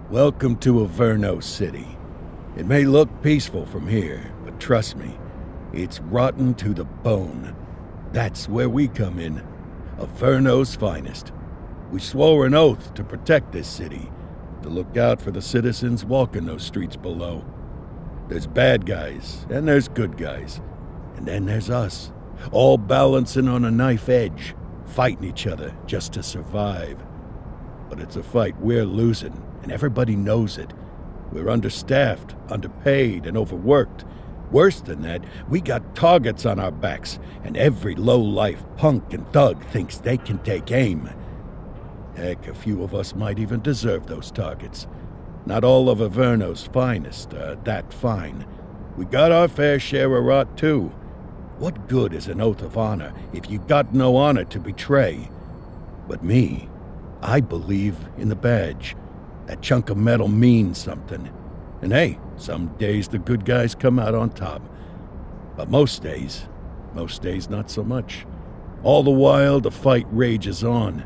Welcome to Averno City. It may look peaceful from here, but trust me, it's rotten to the bone. That's where we come in. Averno's finest. We swore an oath to protect this city, to look out for the citizens walking those streets below. There's bad guys, and there's good guys. And then there's us, all balancing on a knife edge, fighting each other just to survive. But it's a fight we're losing, and everybody knows it. We're understaffed, underpaid, and overworked. Worse than that, we got targets on our backs, and every low-life punk and thug thinks they can take aim. Heck, a few of us might even deserve those targets. Not all of Averno's finest are that fine. We got our fair share of rot, too. What good is an oath of honor if you got no honor to betray? But me, I believe in the badge. That chunk of metal means something. And hey, some days the good guys come out on top. But most days not so much. All the while, the fight rages on.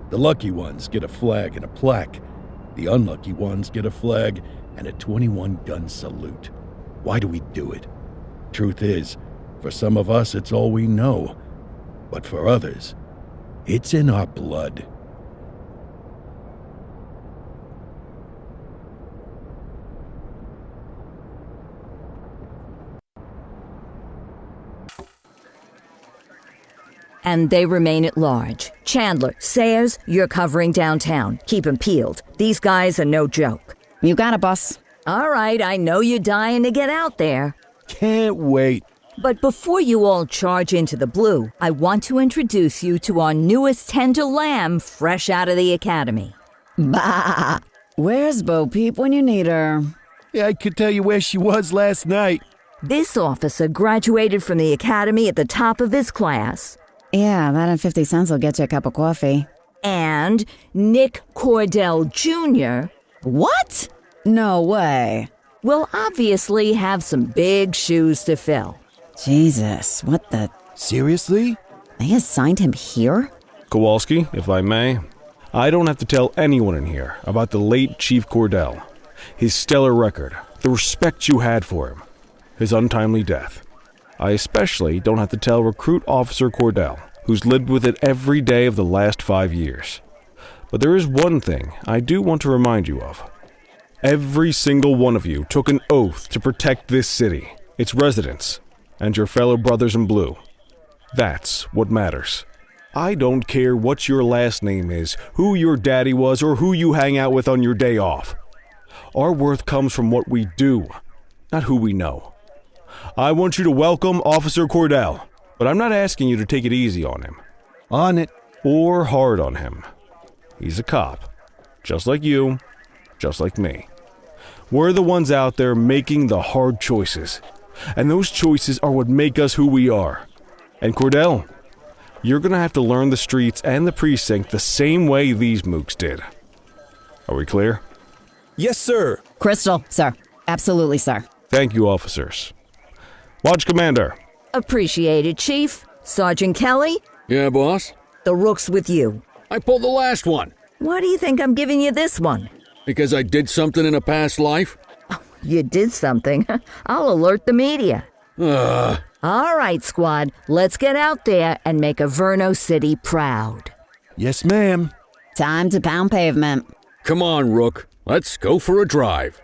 The lucky ones get a flag and a plaque. The unlucky ones get a flag and a 21-gun salute. Why do we do it? Truth is, for some of us, it's all we know. But for others, it's in our blood. And they remain at large. Chandler, Sayers, you're covering downtown. Keep 'em peeled. These guys are no joke. You got it, boss. All right, I know you're dying to get out there. Can't wait. But before you all charge into the blue, I want to introduce you to our newest tender lamb fresh out of the academy. Bah! Where's Bo Peep when you need her? Yeah, I could tell you where she was last night. This officer graduated from the academy at the top of his class. Yeah, that and 50 cents will get you a cup of coffee. And Nick Cordell Jr. What? No way. will obviously have some big shoes to fill. Jesus, what the... Seriously? They assigned him here? Kowalski, if I may, I don't have to tell anyone in here about the late Chief Cordell, his stellar record, the respect you had for him, his untimely death. I especially don't have to tell Recruit Officer Cordell, who's lived with it every day of the last 5 years. But there is one thing I do want to remind you of. Every single one of you took an oath to protect this city, its residents, and your fellow brothers in blue. That's what matters. I don't care what your last name is, who your daddy was, or who you hang out with on your day off. Our worth comes from what we do, not who we know. I want you to welcome Officer Cordell, but I'm not asking you to take it easy on him. On it. Or hard on him. He's a cop, just like you, just like me. We're the ones out there making the hard choices, and those choices are what make us who we are. And Cordell, you're gonna have to learn the streets and the precinct the same way these mooks did. Are we clear? Yes, sir. Crystal, sir. Absolutely, sir. Thank you, officers. Watch Commander. Appreciated, Chief. Sergeant Kelly, Yeah, boss? the rook's with you. I pulled the last one. Why do you think I'm giving you this one? Because I did something in a past life? You did something. I'll alert the media. Ugh. All right, squad, let's get out there and make Averno City proud. Yes, ma'am. Time to pound pavement. Come on, Rook. Let's go for a drive.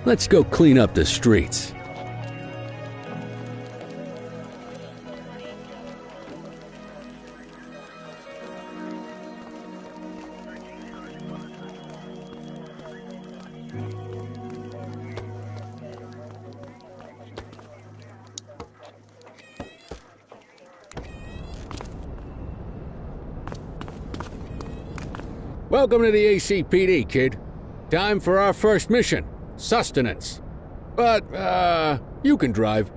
let's go clean up the streets. Welcome to the ACPD, kid. Time for our first mission, sustenance. But, you can drive.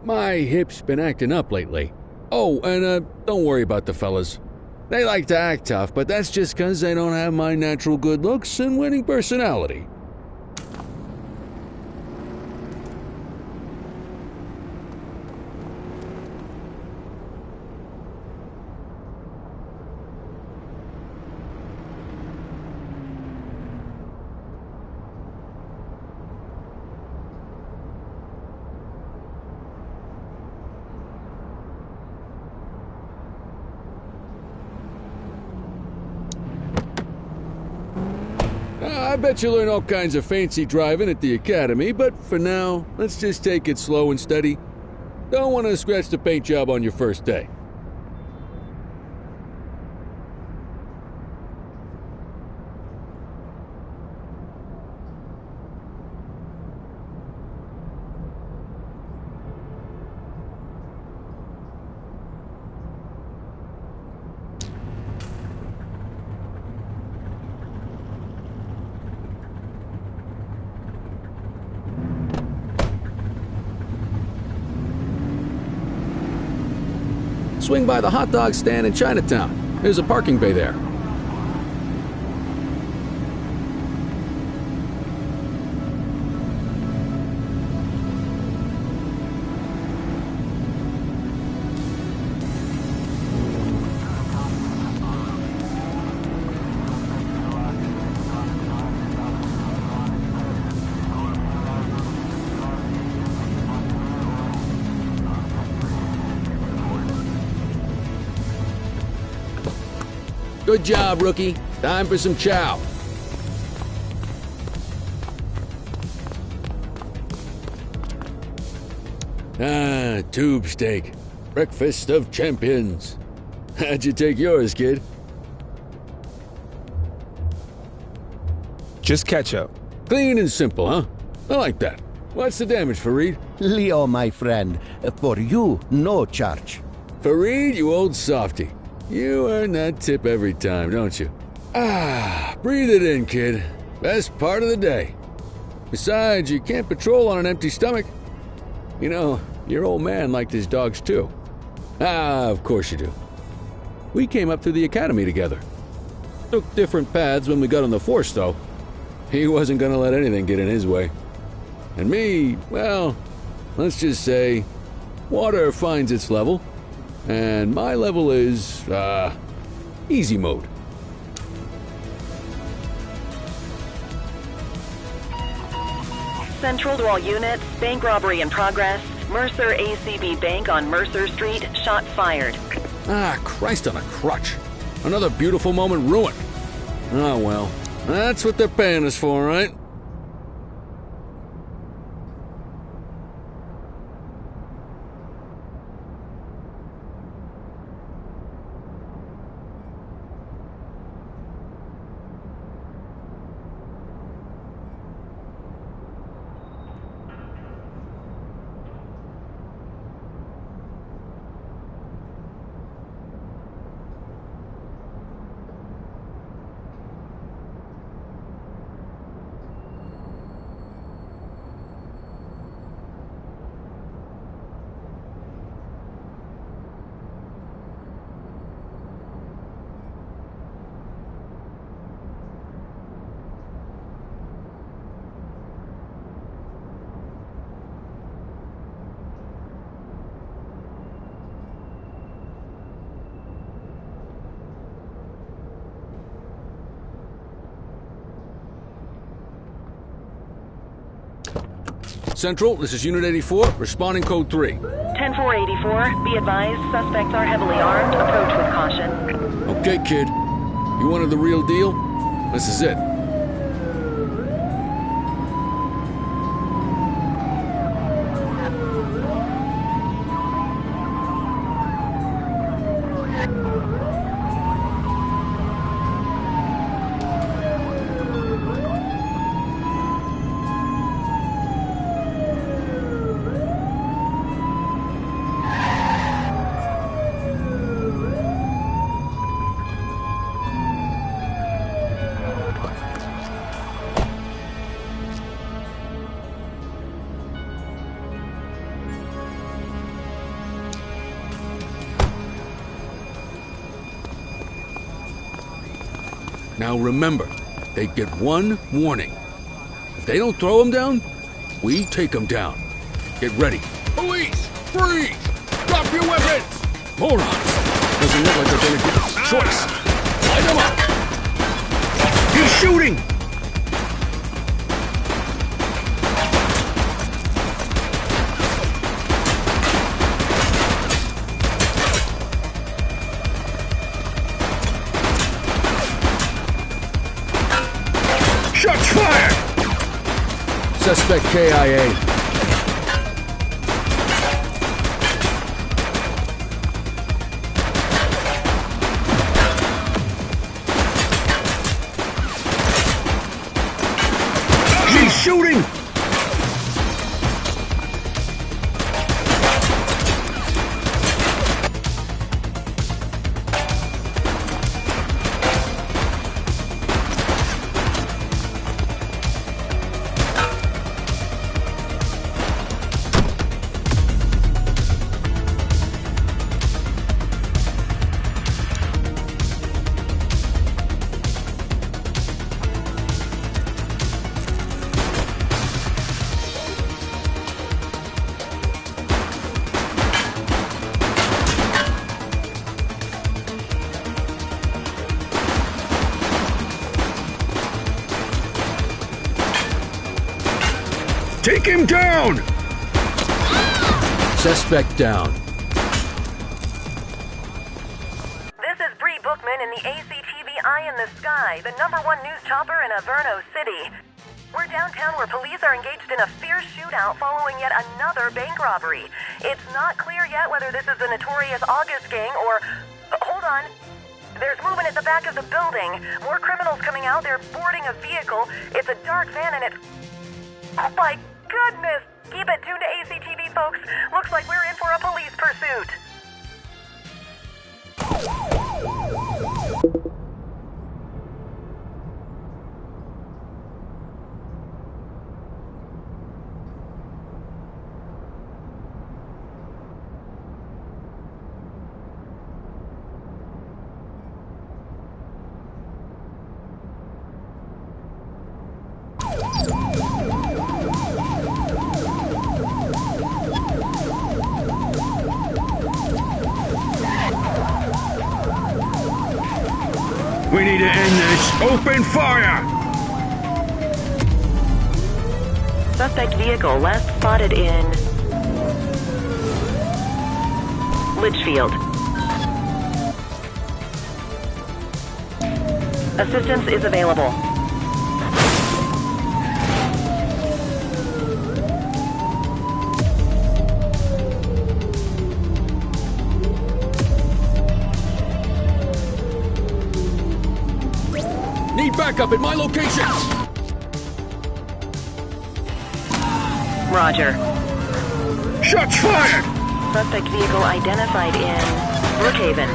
My hip's been acting up lately. Oh, and, don't worry about the fellas. They like to act tough, but that's just 'cause they don't have my natural good looks and winning personality. I bet you learn all kinds of fancy driving at the academy, but for now, let's just take it slow and steady. Don't want to scratch the paint job on your first day. Swing by the hot dog stand in Chinatown. There's a parking bay there. Good job, rookie. Time for some chow. Ah, tube steak. Breakfast of champions. How'd you take yours, kid? Just ketchup. Clean and simple, huh? I like that. What's the damage, Fareed? Leo, my friend, for you, no charge. Fareed, you old softy. You earn that tip every time, don't you? Ah, breathe it in, kid. Best part of the day. Besides, you can't patrol on an empty stomach. You know, your old man liked his dogs too. Ah, of course you do. We came up through the academy together. Took different paths when we got on the force, though. He wasn't gonna let anything get in his way. And me, well, let's just say, water finds its level. And my level is, easy mode. Central to all units, bank robbery in progress. Mercer ACB Bank on Mercer Street, shots fired. Ah, Christ on a crutch. Another beautiful moment ruined. Oh well, that's what they're paying us for, right? Central, this is Unit 84, responding code 3. 10-484, be advised, suspects are heavily armed. Approach with caution. Okay, kid. You wanted the real deal? This is it. Now remember, they get one warning. If they don't throw them down, we take them down. Get ready. Police! Freeze! Drop your weapons! Morons! Doesn't look like they're gonna get a choice. Light them up! He's shooting! Shots fired! Suspect KIA. He's shooting! Take him down! Suspect down. This is Bree Bookman in the ACTV Eye in the Sky, the #1 news chopper in Averno City. We're downtown where police are engaged in a fierce shootout following yet another bank robbery. It's not clear yet whether this is the notorious August gang or... hold on. There's movement at the back of the building. More criminals coming out. They're boarding a vehicle. It's a dark van and it's... oh my goodness! Keep it tuned to ACTV, folks. Looks like we're in for a police pursuit. We need to end this. Open fire! Suspect vehicle last spotted in Litchfield. Assistance is available. Need backup at my location! Roger. Shots fired! Suspect vehicle identified in Brookhaven.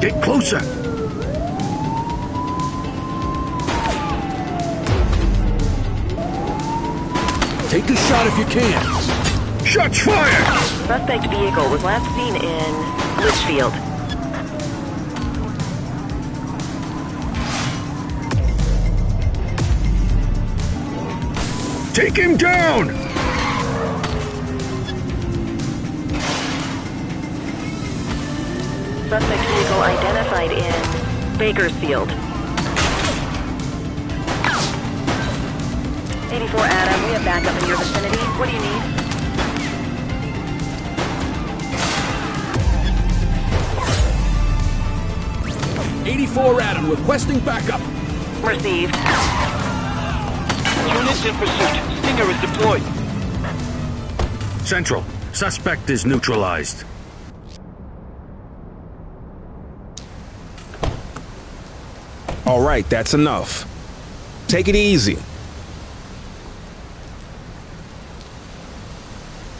Get closer! Take a shot if you can. Shots fired! Suspect vehicle was last seen in Litchfield. Take him down! Suspect vehicle identified in Bakersfield. 84 Adam, we have backup in your vicinity. What do you need? '84 Adam, requesting backup. Received. Units in pursuit. Stinger is deployed. Central, suspect is neutralized. All right, that's enough. Take it easy.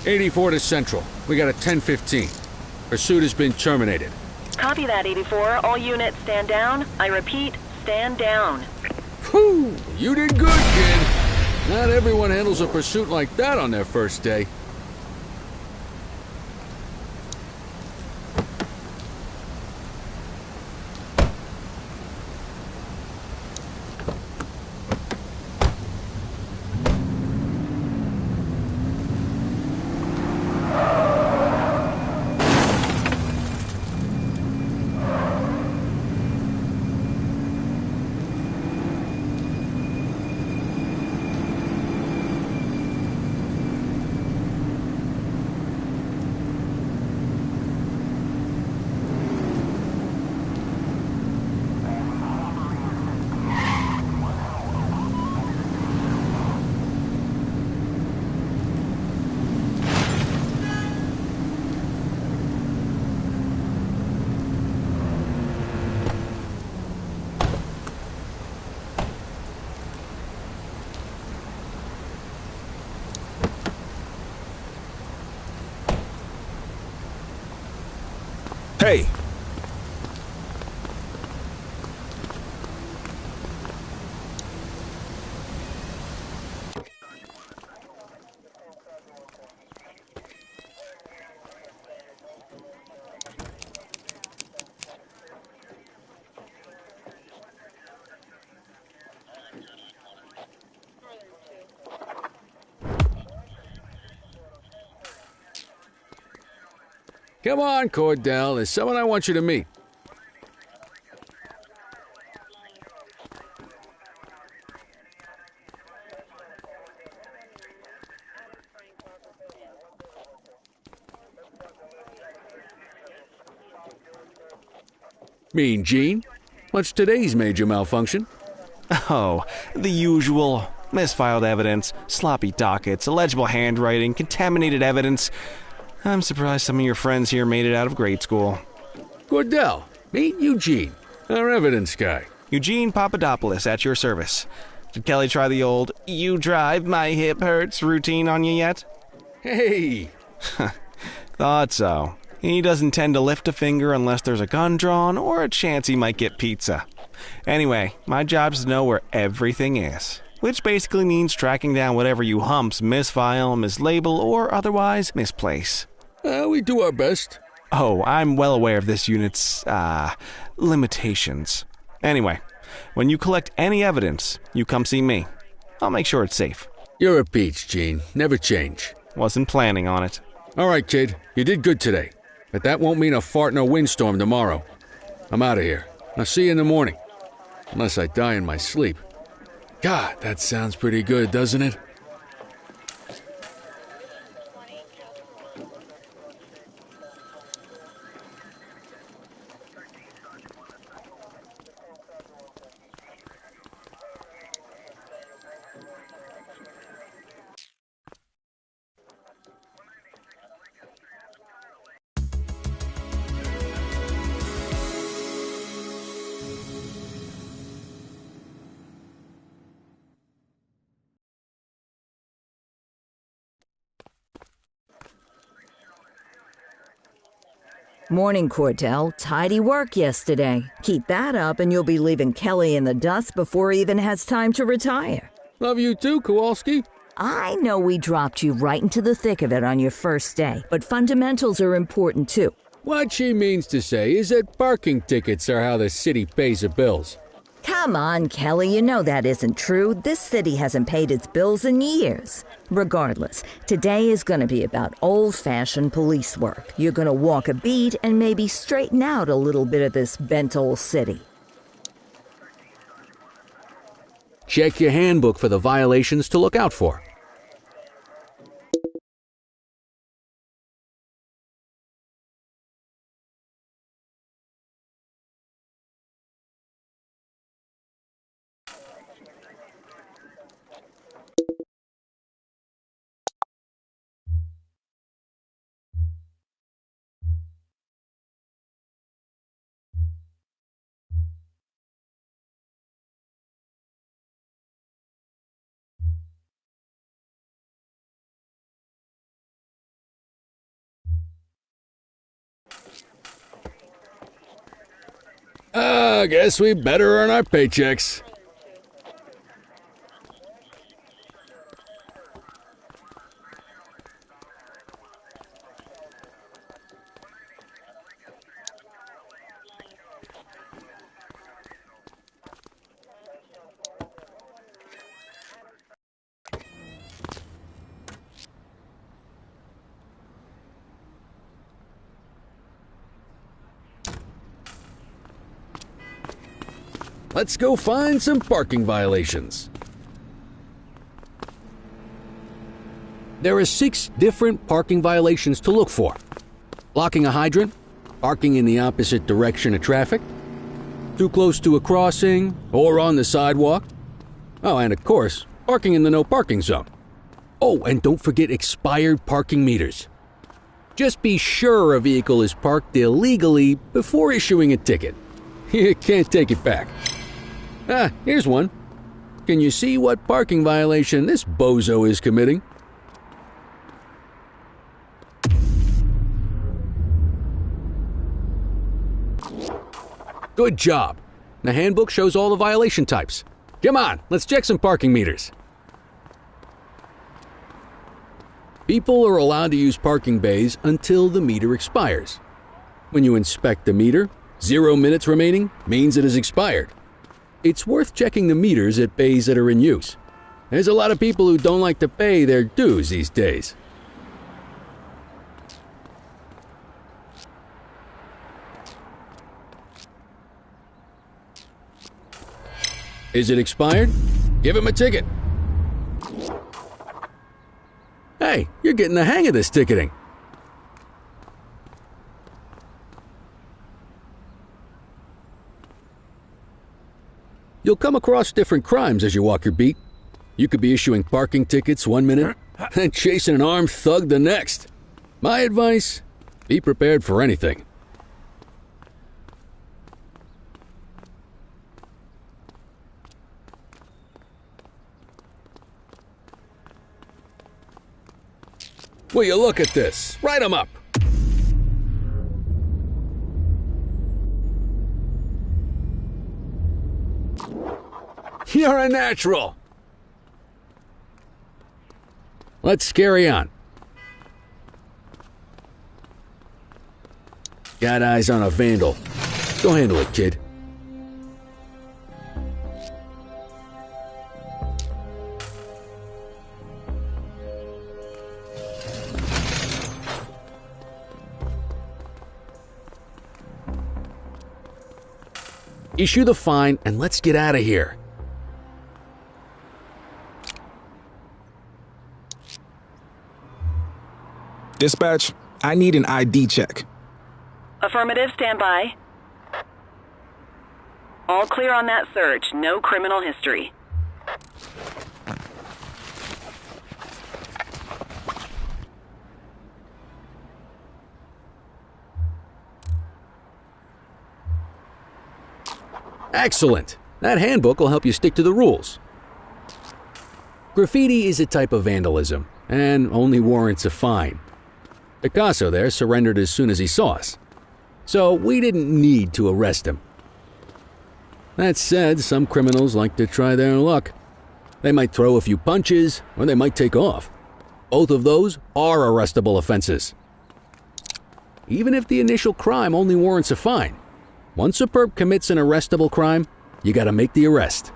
84 to Central. We got a 10-15. Pursuit has been terminated. Copy that, 84. All units stand down. I repeat, stand down. Whew, you did good, kid. Not everyone handles a pursuit like that on their first day. Hey! Come on, Cordell. There's someone I want you to meet. Mean Gene? What's today's major malfunction? Oh, the usual. Misfiled evidence, sloppy dockets, illegible handwriting, contaminated evidence. I'm surprised some of your friends here made it out of grade school. Cordell, meet Eugene, our evidence guy. Eugene Papadopoulos at your service. Did Kelly try the old, "you drive, my hip hurts" routine on you yet? Hey! Thought so. He doesn't tend to lift a finger unless there's a gun drawn or a chance he might get pizza. Anyway, my job's to know where everything is, which basically means tracking down whatever you humps misfile, mislabel, or otherwise misplace. We do our best. Oh, I'm well aware of this unit's, limitations. Anyway, when you collect any evidence, you come see me. I'll make sure it's safe. You're a peach, Gene. Never change. Wasn't planning on it. All right, kid. You did good today. But that won't mean a fart in a windstorm tomorrow. I'm out of here. I'll see you in the morning. Unless I die in my sleep. God, that sounds pretty good, doesn't it? Morning, Cordell. Tidy work yesterday. Keep that up and you'll be leaving Kelly in the dust before he even has time to retire. Love you too, Kowalski. I know we dropped you right into the thick of it on your first day, but fundamentals are important too. What she means to say is that parking tickets are how the city pays the bills. Come on, Kelly, you know that isn't true. This city hasn't paid its bills in years. Regardless, today is going to be about old-fashioned police work. You're going to walk a beat and maybe straighten out a little bit of this bent old city. Check your handbook for the violations to look out for. I guess we better earn our paychecks. let's go find some parking violations. There are 6 different parking violations to look for. Blocking a hydrant, parking in the opposite direction of traffic, too close to a crossing or on the sidewalk. Oh, and of course, parking in the no parking zone. Oh, and don't forget expired parking meters. Just be sure a vehicle is parked illegally before issuing a ticket. You can't take it back. Ah, here's one. Can you see what parking violation this bozo is committing? Good job. The handbook shows all the violation types. Come on, let's check some parking meters. People are allowed to use parking bays until the meter expires. When you inspect the meter, 0 minutes remaining means it has expired. It's worth checking the meters at bays that are in use. There's a lot of people who don't like to pay their dues these days. Is it expired? Give him a ticket. Hey, you're getting the hang of this ticketing. You'll come across different crimes as you walk your beat. You could be issuing parking tickets 1 minute and chasing an armed thug the next. My advice, be prepared for anything. Will you look at this? Write 'em up. You're a natural. Let's carry on. Got eyes on a vandal. Go handle it, kid. Issue the fine and let's get out of here. Dispatch, I need an ID check. Affirmative, stand by. All clear on that search, no criminal history. Excellent. That handbook will help you stick to the rules. Graffiti is a type of vandalism and only warrants a fine. Picasso there surrendered as soon as he saw us, so we didn't need to arrest him. That said, some criminals like to try their luck. They might throw a few punches, or they might take off. Both of those are arrestable offenses. Even if the initial crime only warrants a fine, once a perp commits an arrestable crime, you gotta make the arrest.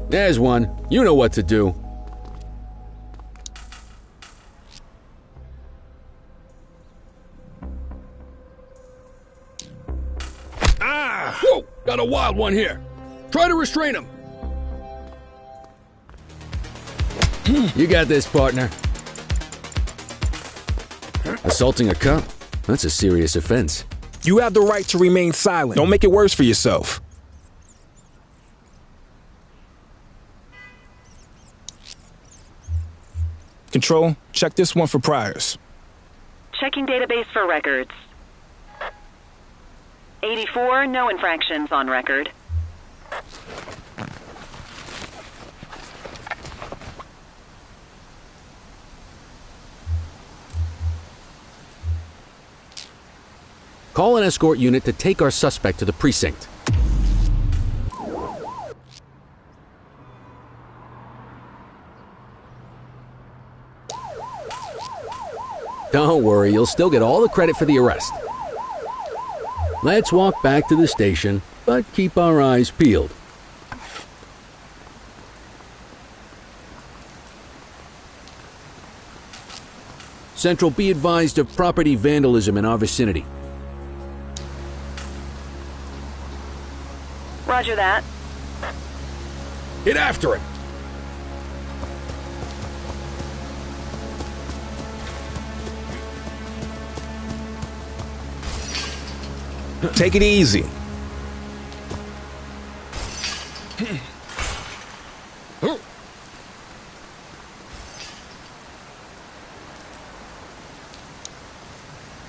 There's one. You know what to do. Ah! Whoa! Got a wild one here. Try to restrain him. You got this, partner. Assaulting a cop? That's a serious offense. You have the right to remain silent. Don't make it worse for yourself. Control, check this one for priors. Checking database for records. 84, no infractions on record. Call an escort unit to take our suspect to the precinct. Don't worry, you'll still get all the credit for the arrest. Let's walk back to the station, but keep our eyes peeled. Central, be advised of property vandalism in our vicinity. Roger that. Get after him! Take it easy.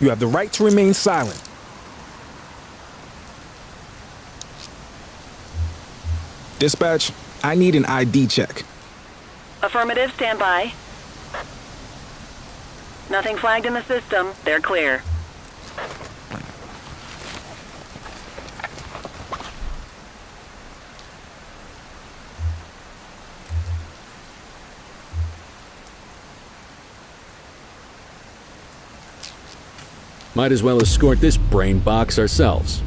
You have the right to remain silent. Dispatch, I need an ID check. Affirmative, stand by. Nothing flagged in the system. They're clear. Might as well escort this brain box ourselves.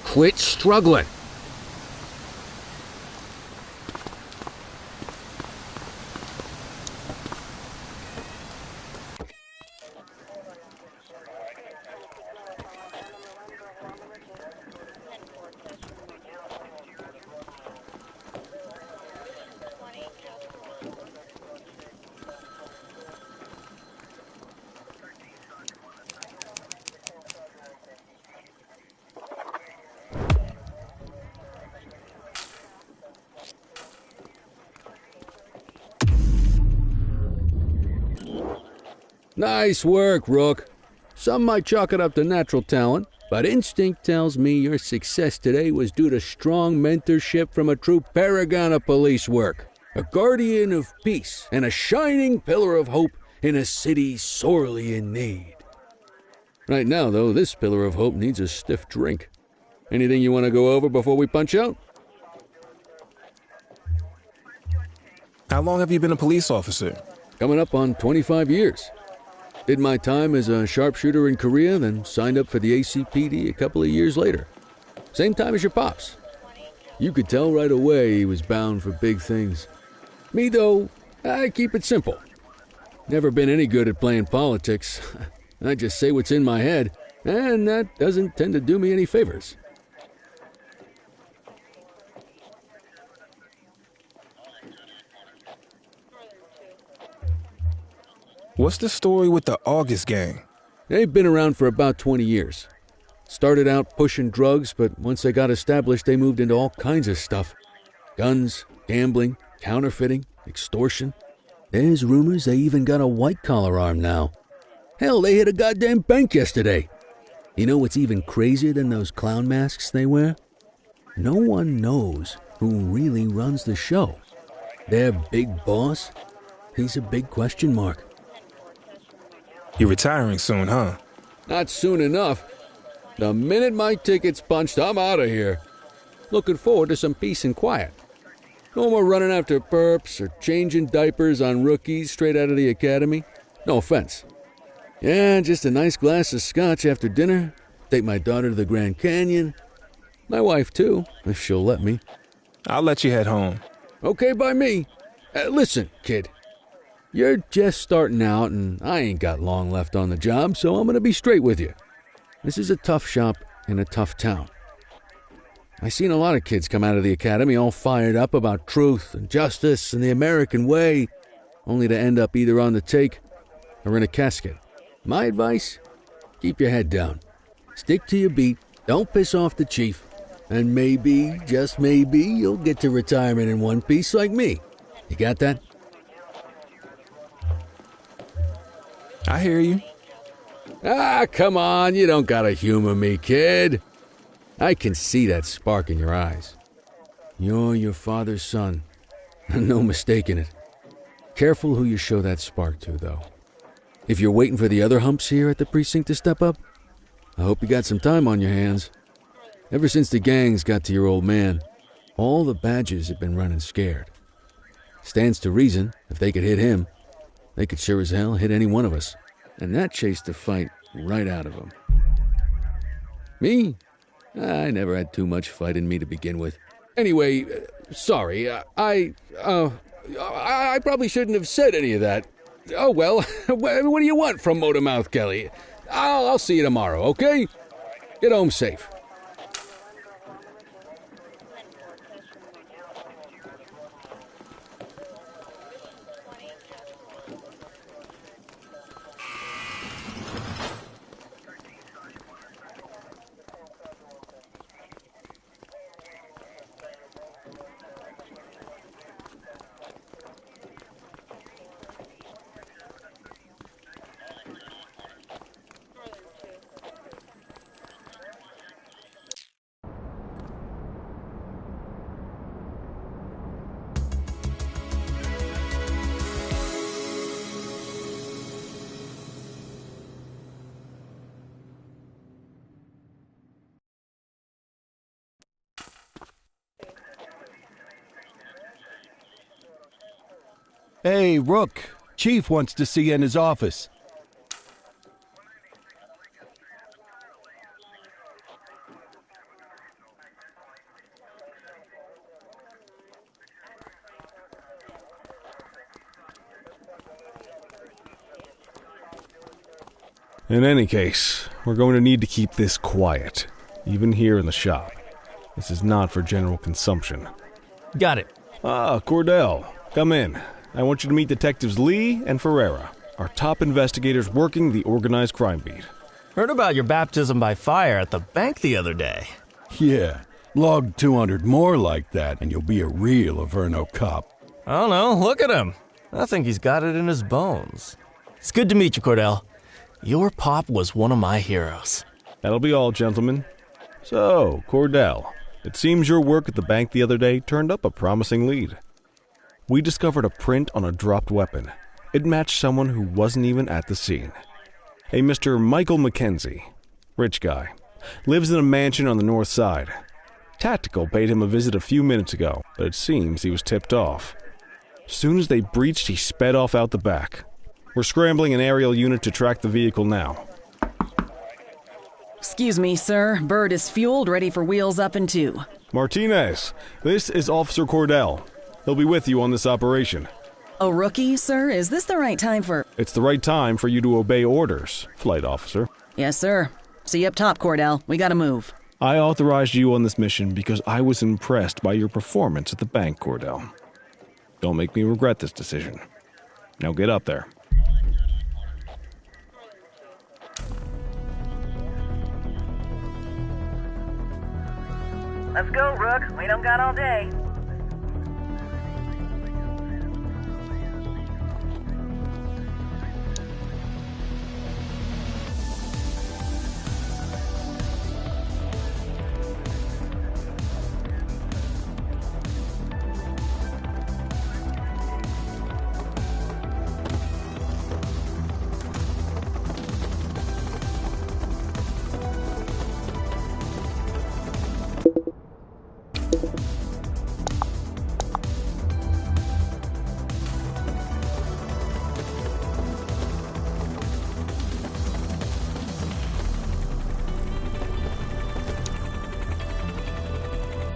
Quit struggling. Nice work, Rook. Some might chalk it up to natural talent, but instinct tells me your success today was due to strong mentorship from a true paragon of police work, a guardian of peace, and a shining pillar of hope in a city sorely in need. Right now, though, this pillar of hope needs a stiff drink. Anything you want to go over before we punch out? How long have you been a police officer? Coming up on 25 years. Did my time as a sharpshooter in Korea, then signed up for the ACPD a couple of years later. Same time as your pops. You could tell right away he was bound for big things. Me, though, I keep it simple. Never been any good at playing politics. I just say what's in my head, and that doesn't tend to do me any favors. What's the story with the August gang? They've been around for about 20 years. Started out pushing drugs, but once they got established, they moved into all kinds of stuff. Guns, gambling, counterfeiting, extortion. There's rumors they even got a white-collar arm now. Hell, they hit a goddamn bank yesterday. You know what's even crazier than those clown masks they wear? No one knows who really runs the show. Their big boss? He's a big question mark. You're retiring soon, huh? Not soon enough. The minute my ticket's punched, I'm out of here. Looking forward to some peace and quiet. No more running after perps or changing diapers on rookies straight out of the academy. No offense. Yeah, just a nice glass of scotch after dinner. Take my daughter to the Grand Canyon. My wife, too, if she'll let me. I'll let you head home. Okay by me. Listen, kid. You're just starting out, and I ain't got long left on the job, so I'm going to be straight with you. This is a tough shop in a tough town. I seen a lot of kids come out of the academy all fired up about truth and justice and the American way, only to end up either on the take or in a casket. My advice? Keep your head down. Stick to your beat, don't piss off the chief, and maybe, just maybe, you'll get to retirement in one piece like me. You got that? I hear you. Ah, come on, you don't gotta humor me, kid. I can see that spark in your eyes. You're your father's son. No mistaking it. Careful who you show that spark to, though. If you're waiting for the other humps here at the precinct to step up, I hope you got some time on your hands. Ever since the gangs got to your old man, all the badges have been running scared. Stands to reason, if they could hit him, they could sure as hell hit any one of us. And that chased the fight right out of them. Me? I never had too much fight in me to begin with. Anyway, sorry, I probably shouldn't have said any of that. Oh, well, what do you want from Motormouth Kelly? I'll see you tomorrow, okay? Get home safe. Hey, Rook. Chief wants to see you in his office. In any case, we're going to need to keep this quiet, even here in the shop. This is not for general consumption. Got it. Ah, Cordell, come in. I want you to meet Detectives Lee and Ferreira, our top investigators working the organized crime beat. Heard about your baptism by fire at the bank the other day. Yeah, log 200 more like that and you'll be a real Averno cop. I don't know, look at him. I think he's got it in his bones. It's good to meet you, Cordell. Your pop was one of my heroes. That'll be all, gentlemen. So, Cordell, it seems your work at the bank the other day turned up a promising lead. We discovered a print on a dropped weapon. It matched someone who wasn't even at the scene. A Mr. Michael McKenzie, rich guy, lives in a mansion on the north side. Tactical paid him a visit a few minutes ago, but it seems he was tipped off. Soon as they breached, he sped off out the back. We're scrambling an aerial unit to track the vehicle now. Excuse me, sir. Bird is fueled, ready for wheels up in 2. Martinez, this is Officer Cordell. He'll be with you on this operation. A rookie, sir? Is this the right time for... It's the right time for you to obey orders, Flight Officer. Yes, sir. See you up top, Cordell. We gotta move. I authorized you on this mission because I was impressed by your performance at the bank, Cordell. Don't make me regret this decision. Now get up there. Let's go, Rook. We don't got all day.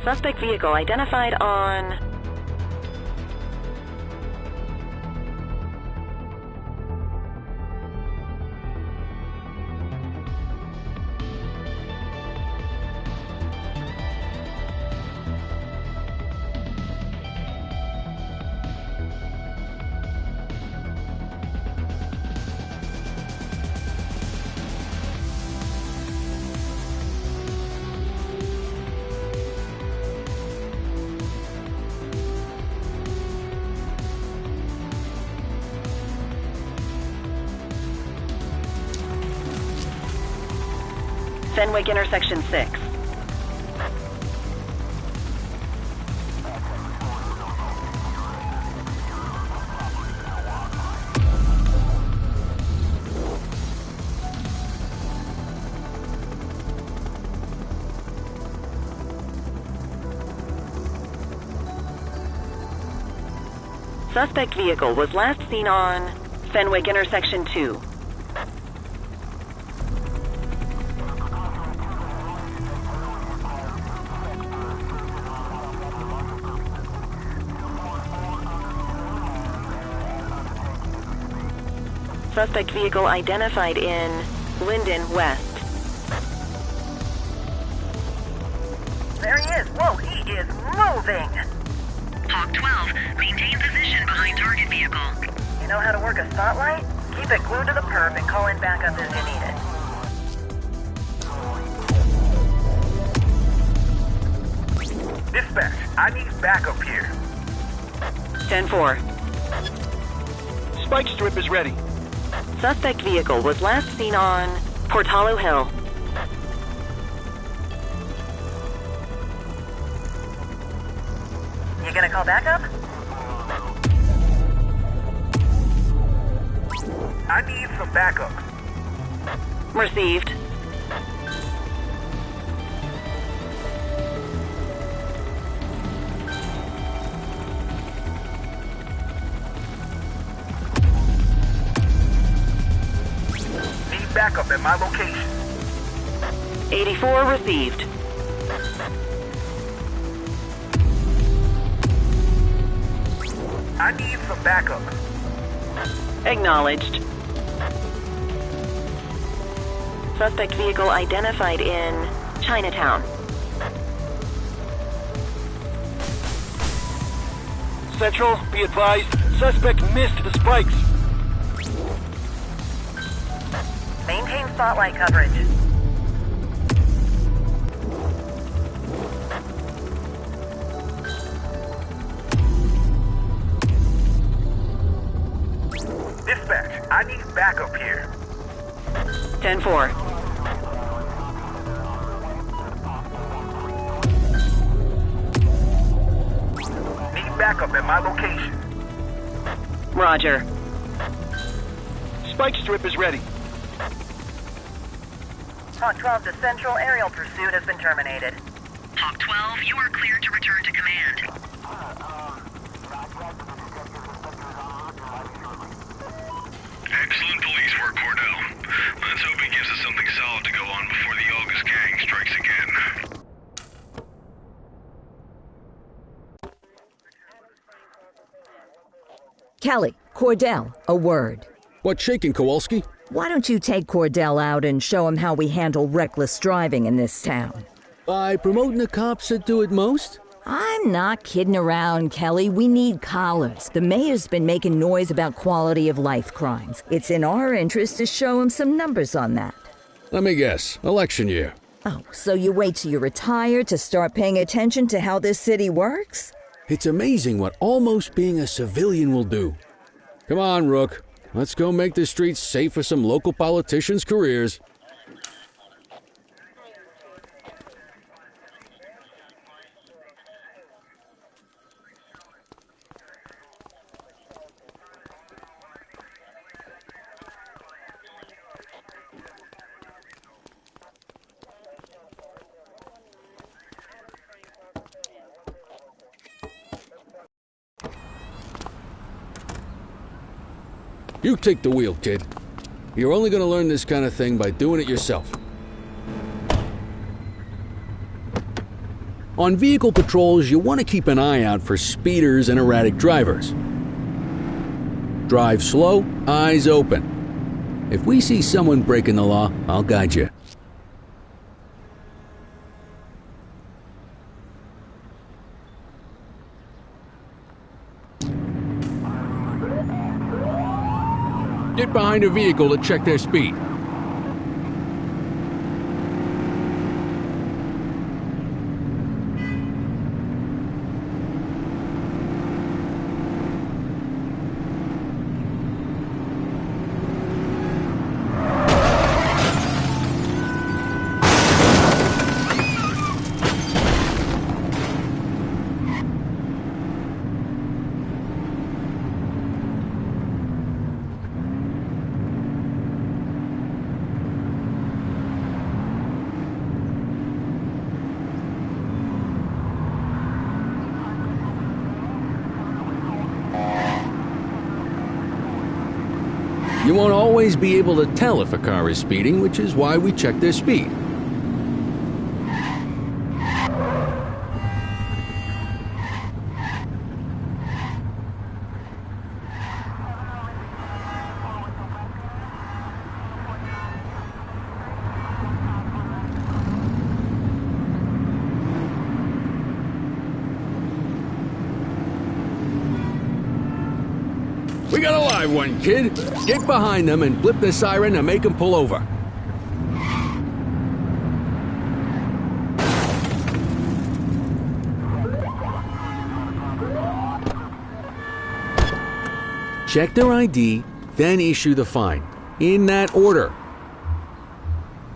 Suspect vehicle identified on... Fenwick intersection 6. Suspect vehicle was last seen on Fenwick intersection 2. Suspect vehicle identified in Linden West. There he is. Whoa, he is moving. Hawk 12, maintain position behind target vehicle. You know how to work a spotlight? Keep it glued to the perp and call in backup as you need it. Dispatch, I need backup here. 10-4. Spike strip is ready. Suspect vehicle was last seen on Portalo Hill. You gonna call backup? I need some backup. Received. Need backup at my location. 84 received. I need some backup. Acknowledged. Suspect vehicle identified in Chinatown. Central, be advised, suspect missed the spikes. Maintain spotlight coverage. Dispatch, I need backup here. 10-4. Need backup at my location. Roger. Spike strip is ready. Hawk 12 to Central, aerial pursuit has been terminated. Hawk 12, you are cleared to return to command. Excellent police work, Cordell. Let's hope he gives us something solid to go on before the August gang strikes again. Kelly, Cordell, a word. What's shaking, Kowalski? Why don't you take Cordell out and show him how we handle reckless driving in this town? By promoting the cops that do it most? I'm not kidding around, Kelly. We need collars. The mayor's been making noise about quality of life crimes. It's in our interest to show him some numbers on that. Let me guess. Election year. Oh, so you wait till you retire to start paying attention to how this city works? It's amazing what almost being a civilian will do. Come on, Rook. Let's go make the streets safe for some local politicians' careers. You take the wheel, kid. You're only going to learn this kind of thing by doing it yourself. On vehicle patrols, you want to keep an eye out for speeders and erratic drivers. Drive slow, eyes open. If we see someone breaking the law, I'll guide you. Get behind a vehicle to check their speed. You won't always be able to tell if a car is speeding, which is why we check their speed. live one, kid. Get behind them and flip the siren to make them pull over. Check their ID, then issue the fine. In that order.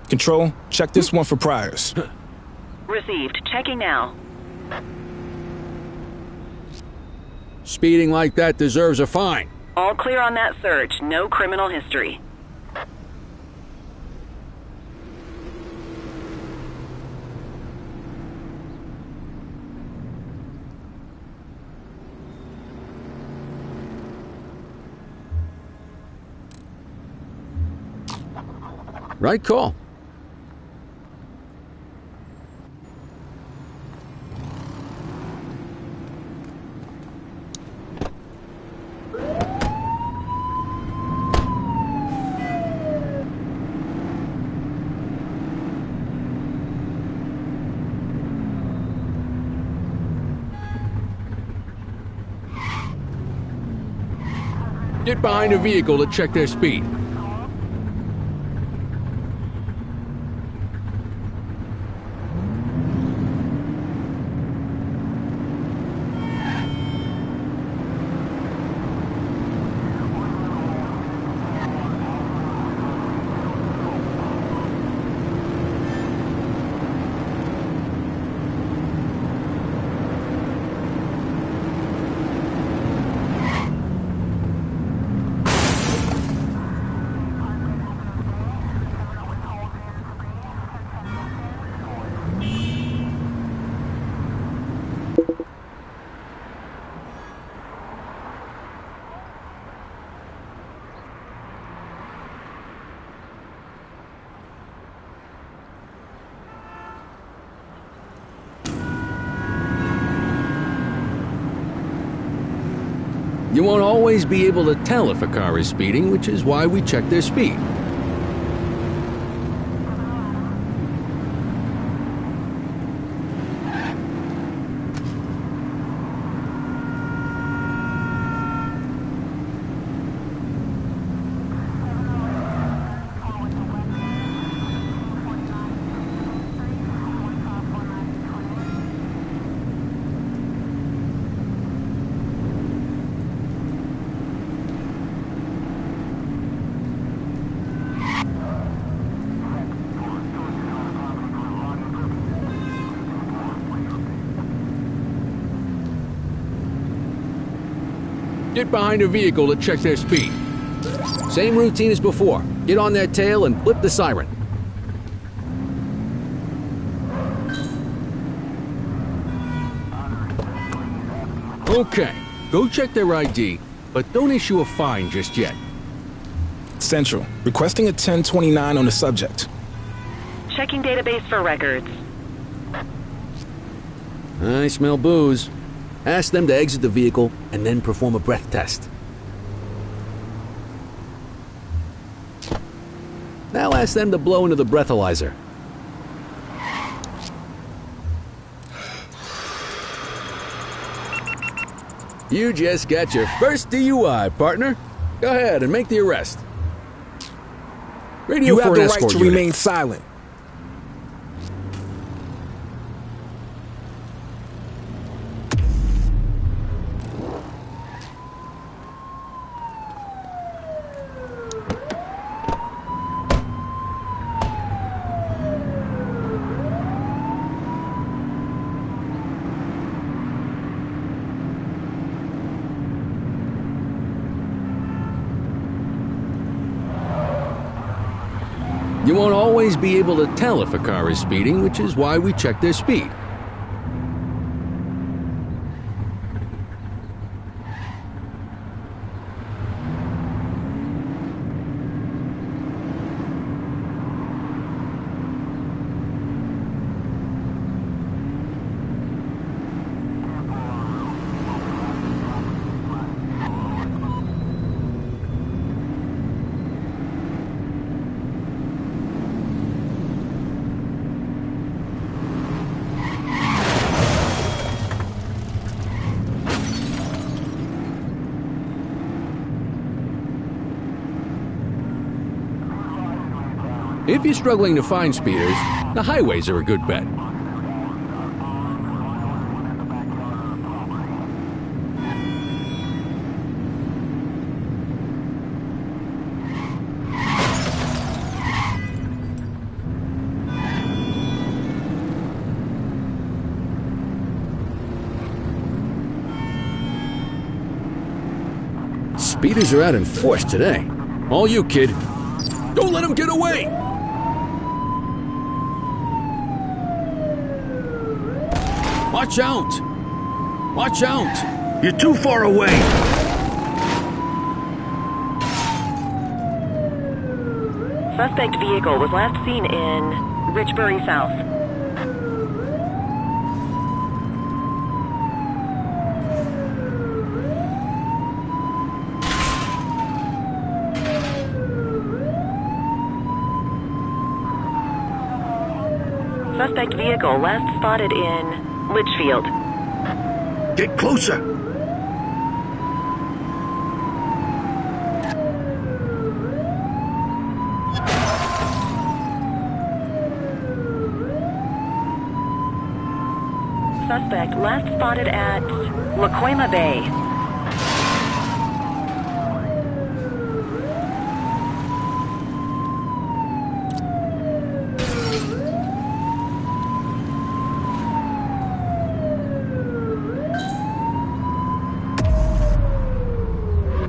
Control, check this one for priors. Received. Checking now. Speeding like that deserves a fine. All clear on that search. No criminal history. Right call. Get behind a vehicle to check their speed. You won't always be able to tell if a car is speeding, which is why we check their speed. Get behind a vehicle to check their speed. Same routine as before. Get on their tail and flip the siren. Okay, go check their ID, but don't issue a fine just yet. Central, requesting a 1029 on the subject. Checking database for records. I smell booze. Ask them to exit the vehicle and then perform a breath test. Now ask them to blow into the breathalyzer. You just got your first DUI, partner. Go ahead and make the arrest. Radio You for have an the right escort to unit. remain silent. You won't always be able to tell if a car is speeding, which is why we check their speed. If you're struggling to find speeders, the highways are a good bet. Speeders are out in force today. All you, kid. Don't let him get away! Watch out! Watch out! You're too far away! Suspect vehicle was last seen in Richbury South. Suspect vehicle last spotted in Litchfield. Get closer! Suspect last spotted at Lacoima Bay.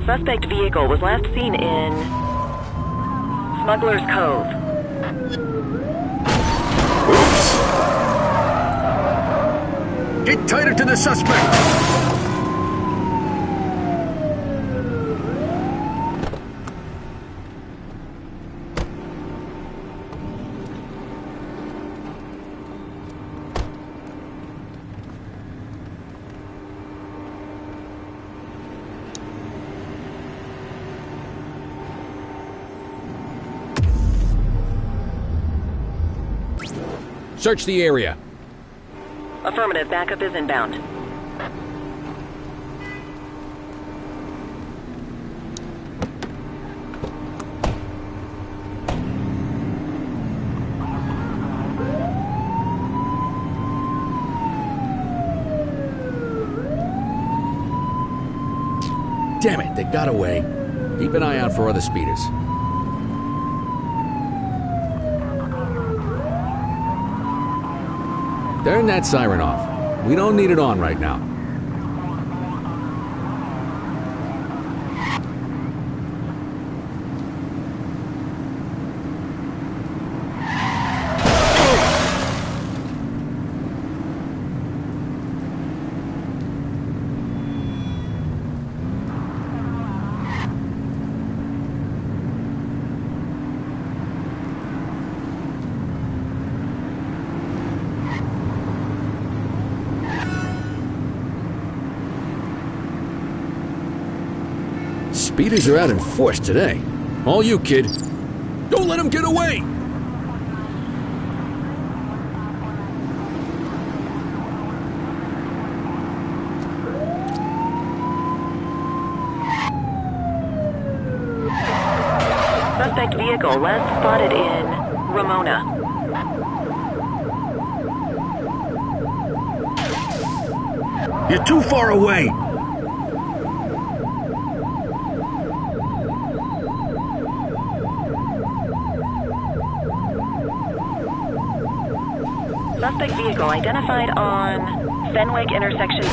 Suspect vehicle was last seen in Smuggler's Cove. Get tighter to the suspect! Search the area. Affirmative, backup is inbound. Damn it, they got away. Keep an eye out for other speeders. Turn that siren off. We don't need it on right now. Speeders are out in force today. All you, kid. Don't let him get away! Suspect vehicle last spotted in Ramona. You're too far away! Suspect vehicle identified on Fenwick Intersection 3.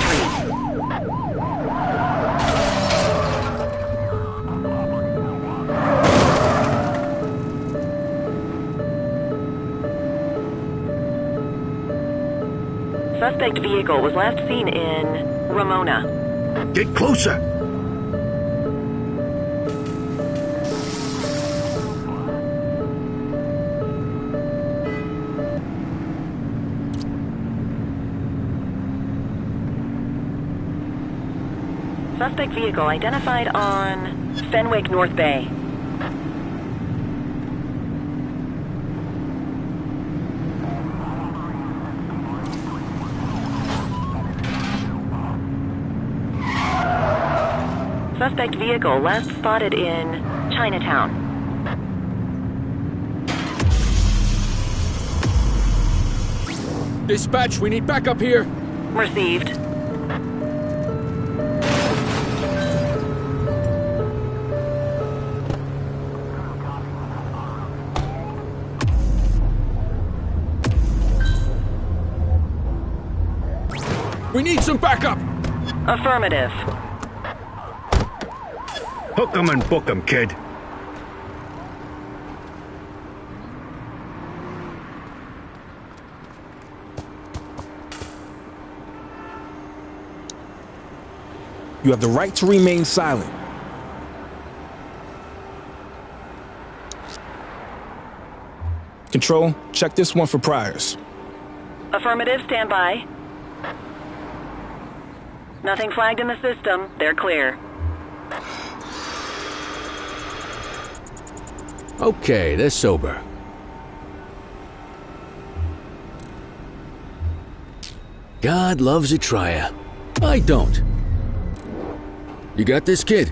Suspect vehicle was last seen in Ramona. Get closer! Suspect vehicle identified on Fenwick North Bay. Suspect vehicle last spotted in Chinatown. Dispatch, we need backup here. Received. We need some backup. Affirmative. Hook 'em and book 'em, kid. You have the right to remain silent. Control, check this one for priors. Affirmative, stand by. Nothing flagged in the system. They're clear. Okay, they're sober. God loves a trier. I don't. You got this, kid?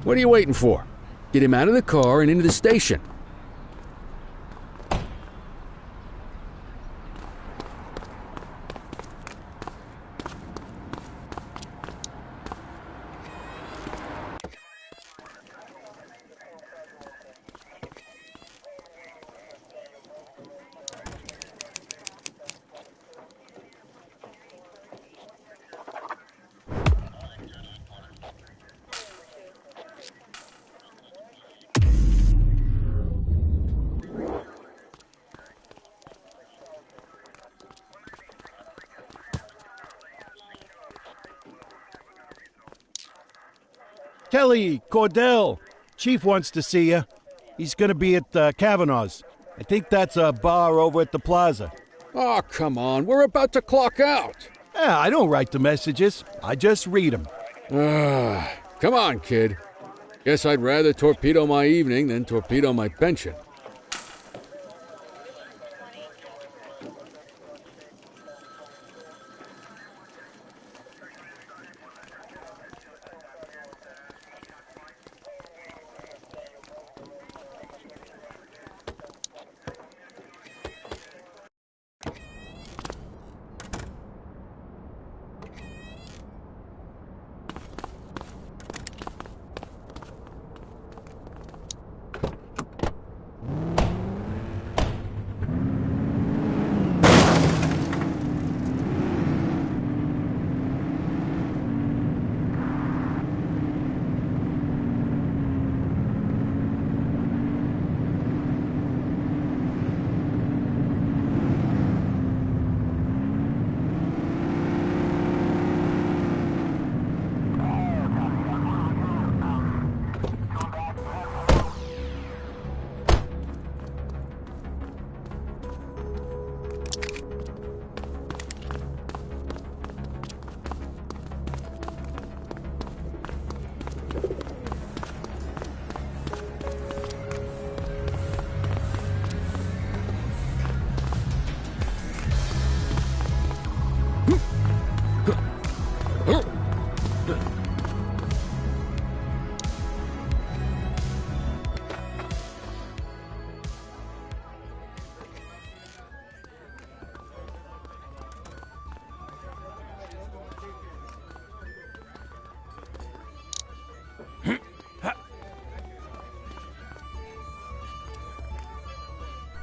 What are you waiting for? Get him out of the car and into the station. Kelly, Cordell, Chief wants to see you. He's gonna be at Kavanaugh's. I think that's a bar over at the plaza. Oh, come on, we're about to clock out. Yeah, I don't write the messages. I just read them. Come on, kid. Guess I'd rather torpedo my evening than torpedo my pension.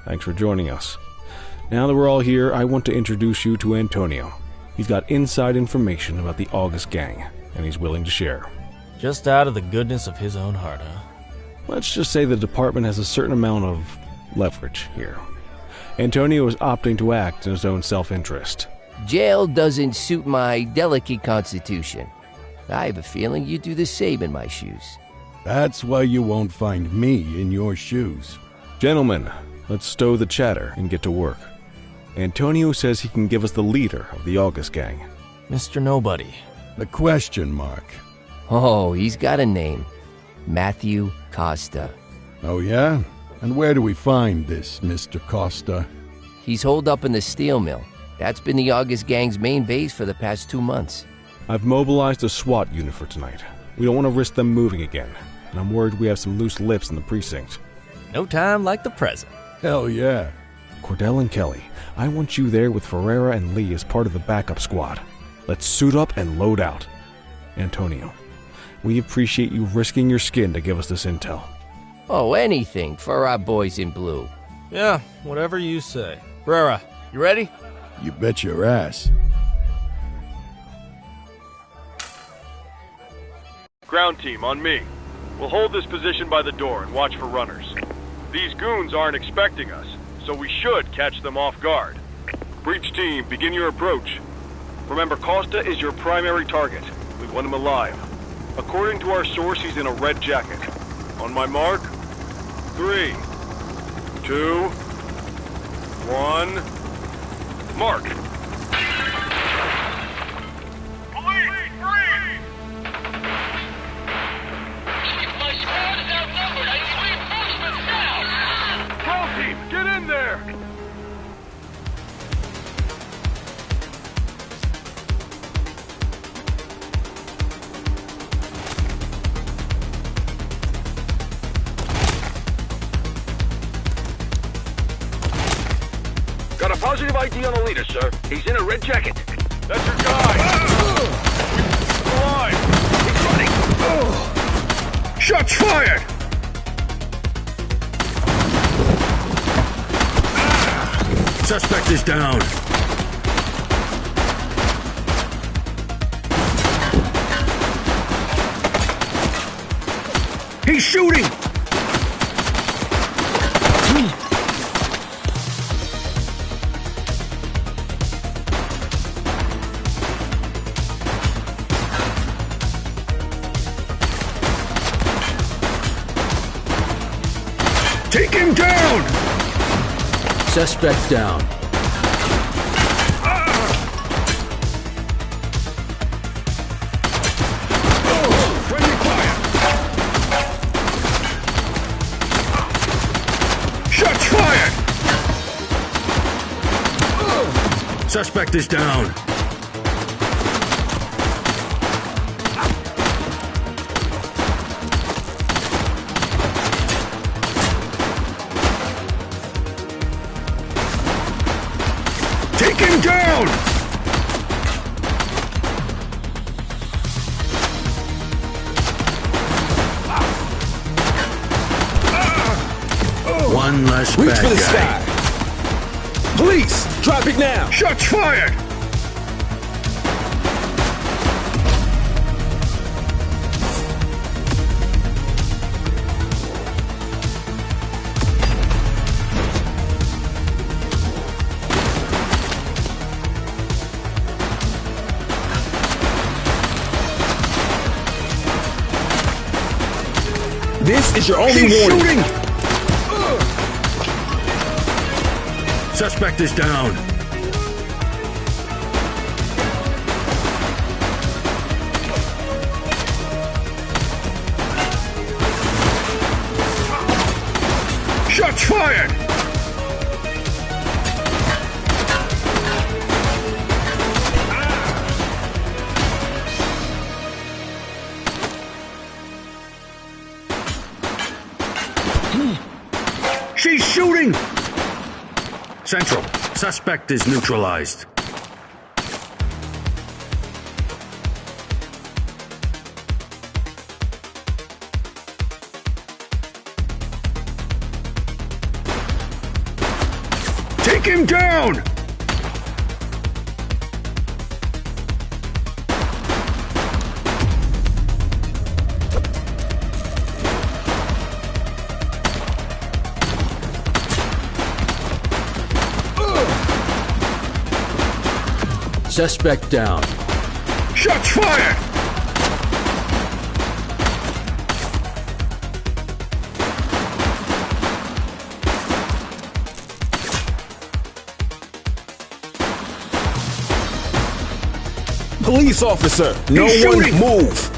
Thanks for joining us. Now that we're all here, I want to introduce you to Antonio. He's got inside information about the August gang, and he's willing to share. Just out of the goodness of his own heart, huh? Let's just say the department has a certain amount of leverage here. Antonio is opting to act in his own self-interest. Jail doesn't suit my delicate constitution. I have a feeling you'd do the same in my shoes. That's why you won't find me in your shoes. Gentlemen, let's stow the chatter and get to work. Antonio says he can give us the leader of the August gang. Mr. Nobody. The question mark. Oh, he's got a name. Matthew Costa. Oh, yeah? And where do we find this Mr. Costa? He's holed up in the steel mill. That's been the August gang's main base for the past 2 months. I've mobilized a SWAT unit for tonight. We don't want to risk them moving again, and I'm worried we have some loose lips in the precinct. No time like the present. Hell yeah. Cordell and Kelly, I want you there with Ferreira and Lee as part of the backup squad. Let's suit up and load out. Antonio, we appreciate you risking your skin to give us this intel. Oh, anything for our boys in blue. Yeah, whatever you say. Ferreira, you ready? You bet your ass. Ground team, on me. We'll hold this position by the door and watch for runners. These goons aren't expecting us, so we should catch them off guard. Breach team, begin your approach. Remember, Costa is your primary target. We want him alive. According to our source, he's in a red jacket. On my mark, 3, 2, 1, mark. Get in there! Got a positive ID on the leader, sir. He's in a red jacket. That's your guy! Alive! He's running! Shots fired! Suspect is down. He's shooting! Take him down! Suspect down. Friendly fire! Shots fired! Suspect is down. Take him down! One less Reach bad for the guy. sky. Police, drop it now. Shots fired! This is your only He's warning. shooting! Suspect is down. Shots fired! She's shooting! Central, suspect is neutralized. Take him down! Suspect down. Shots fired! Police officer! No He's one shooting! move!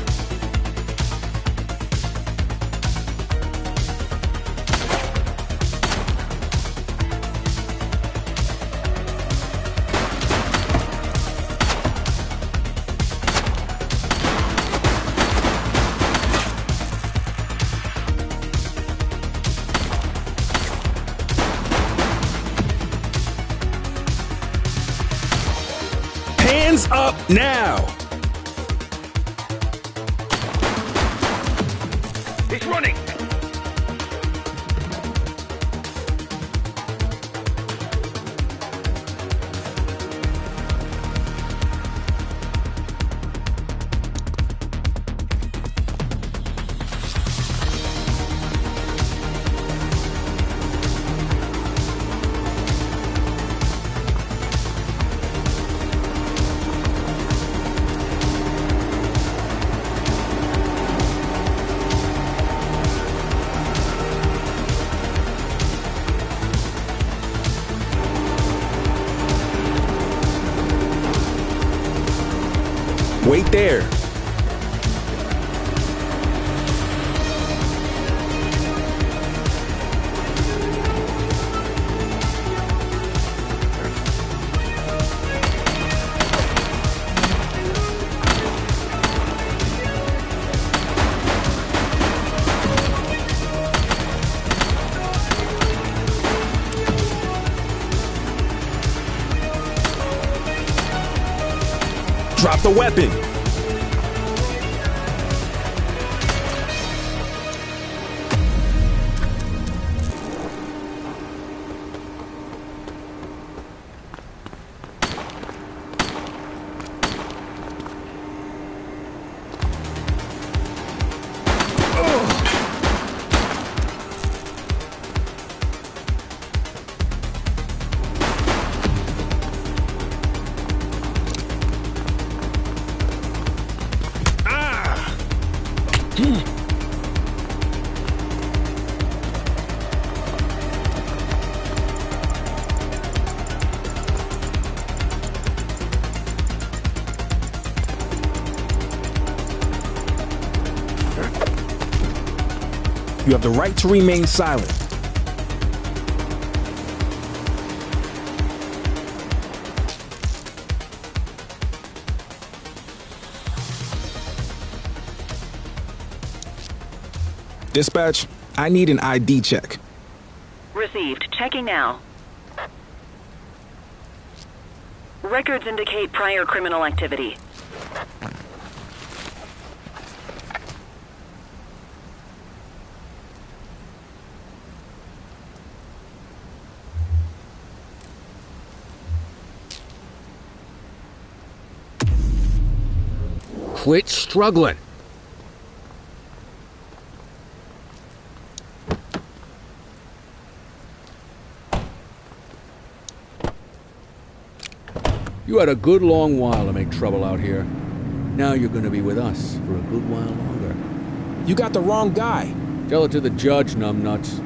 Hands up now! He's running! Wait there. Drop the weapon. You have the right to remain silent. Dispatch, I need an ID check. Received. Checking now. Records indicate prior criminal activity. Quit struggling. You had a good long while to make trouble out here. Now you're gonna be with us for a good while longer. You got the wrong guy. Tell it to the judge, numbnuts.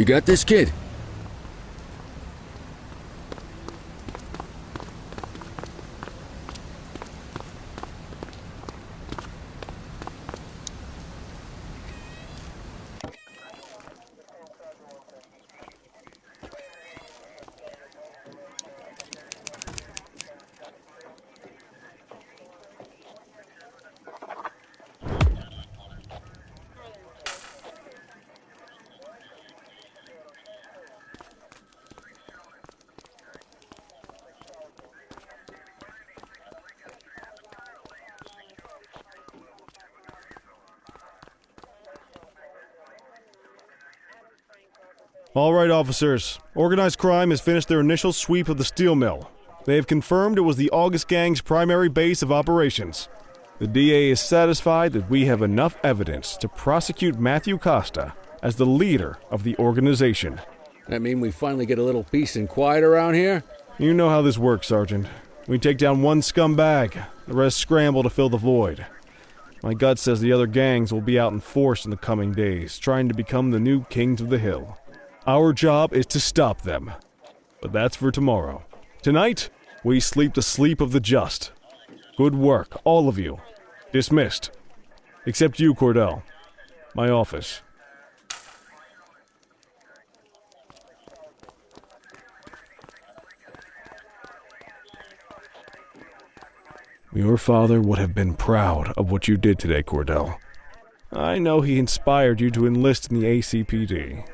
You got this, kid? All right, officers. Organized crime has finished their initial sweep of the steel mill. They have confirmed it was the August Gang's primary base of operations. The DA is satisfied that we have enough evidence to prosecute Matthew Costa as the leader of the organization. That mean we finally get a little peace and quiet around here? You know how this works, Sergeant. We take down one scumbag, the rest scramble to fill the void. My gut says the other gangs will be out in force in the coming days, trying to become the new kings of the hill. Our job is to stop them. But that's for tomorrow. Tonight, we sleep the sleep of the just. Good work, all of you. Dismissed. Except you, Cordell. My office. Your father would have been proud of what you did today, Cordell. I know he inspired you to enlist in the ACPD.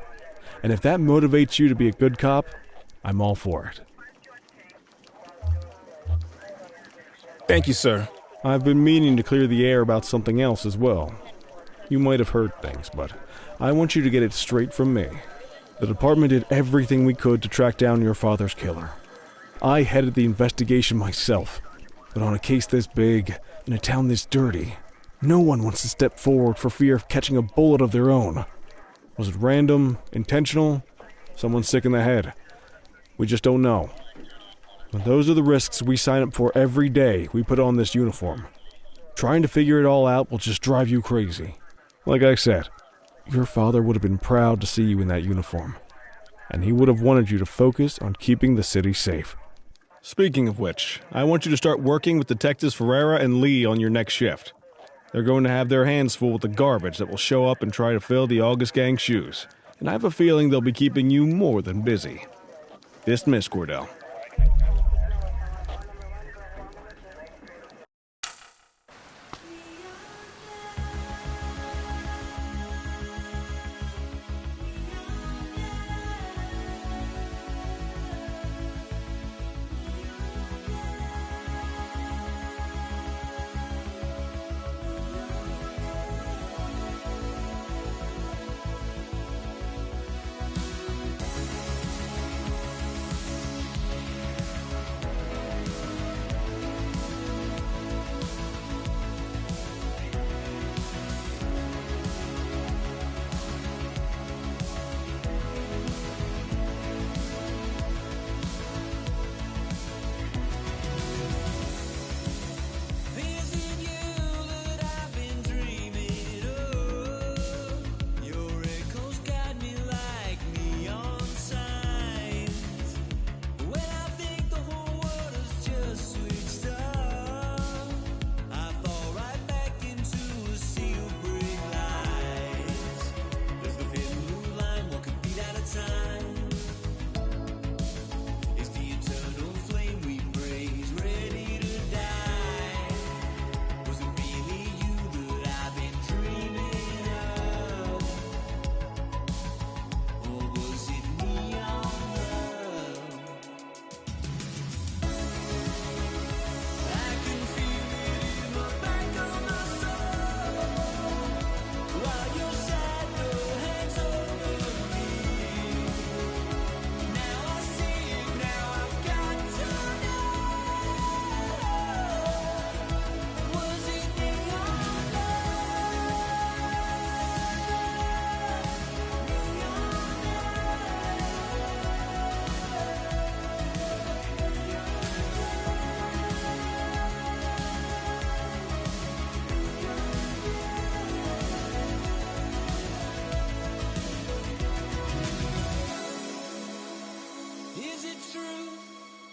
And if that motivates you to be a good cop, I'm all for it. Thank you, sir. I've been meaning to clear the air about something else as well. You might have heard things, but I want you to get it straight from me. The department did everything we could to track down your father's killer. I headed the investigation myself. But on a case this big, in a town this dirty, no one wants to step forward for fear of catching a bullet of their own. Was it random, intentional, someone sick in the head? We just don't know. But those are the risks we sign up for every day we put on this uniform. Trying to figure it all out will just drive you crazy. Like I said, your father would have been proud to see you in that uniform. And he would have wanted you to focus on keeping the city safe. Speaking of which, I want you to start working with Detectives Ferreira and Lee on your next shift. They're going to have their hands full with the garbage that will show up and try to fill the August Gang's shoes. And I have a feeling they'll be keeping you more than busy. Dismiss, Cordell.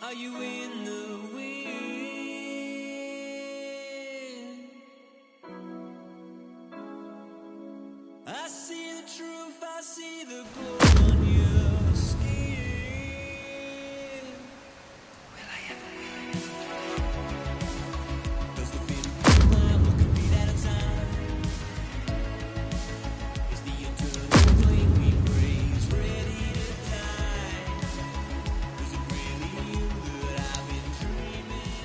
Are you in the wind? I see the truth, I see the glow on your skin. Will I ever win? Does the feeling climb? Look at me at a time. Is the eternal flame we praise ready to die? Was it really you that I've been dreaming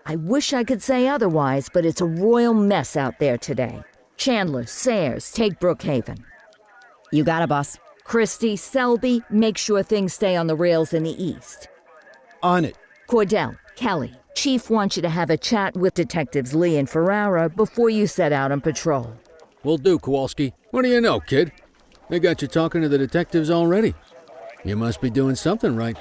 I wish I could say otherwise, but it's a royal mess out there today. Chandler, Sayers, take Brookhaven. You got it, boss. Christie, Selby, make sure things stay on the rails in the east. On it. Cordell, Kelly, Chief wants you to have a chat with Detectives Lee and Ferrara before you set out on patrol. Will do, Kowalski. What do you know, kid? They got you talking to the detectives already. You must be doing something right.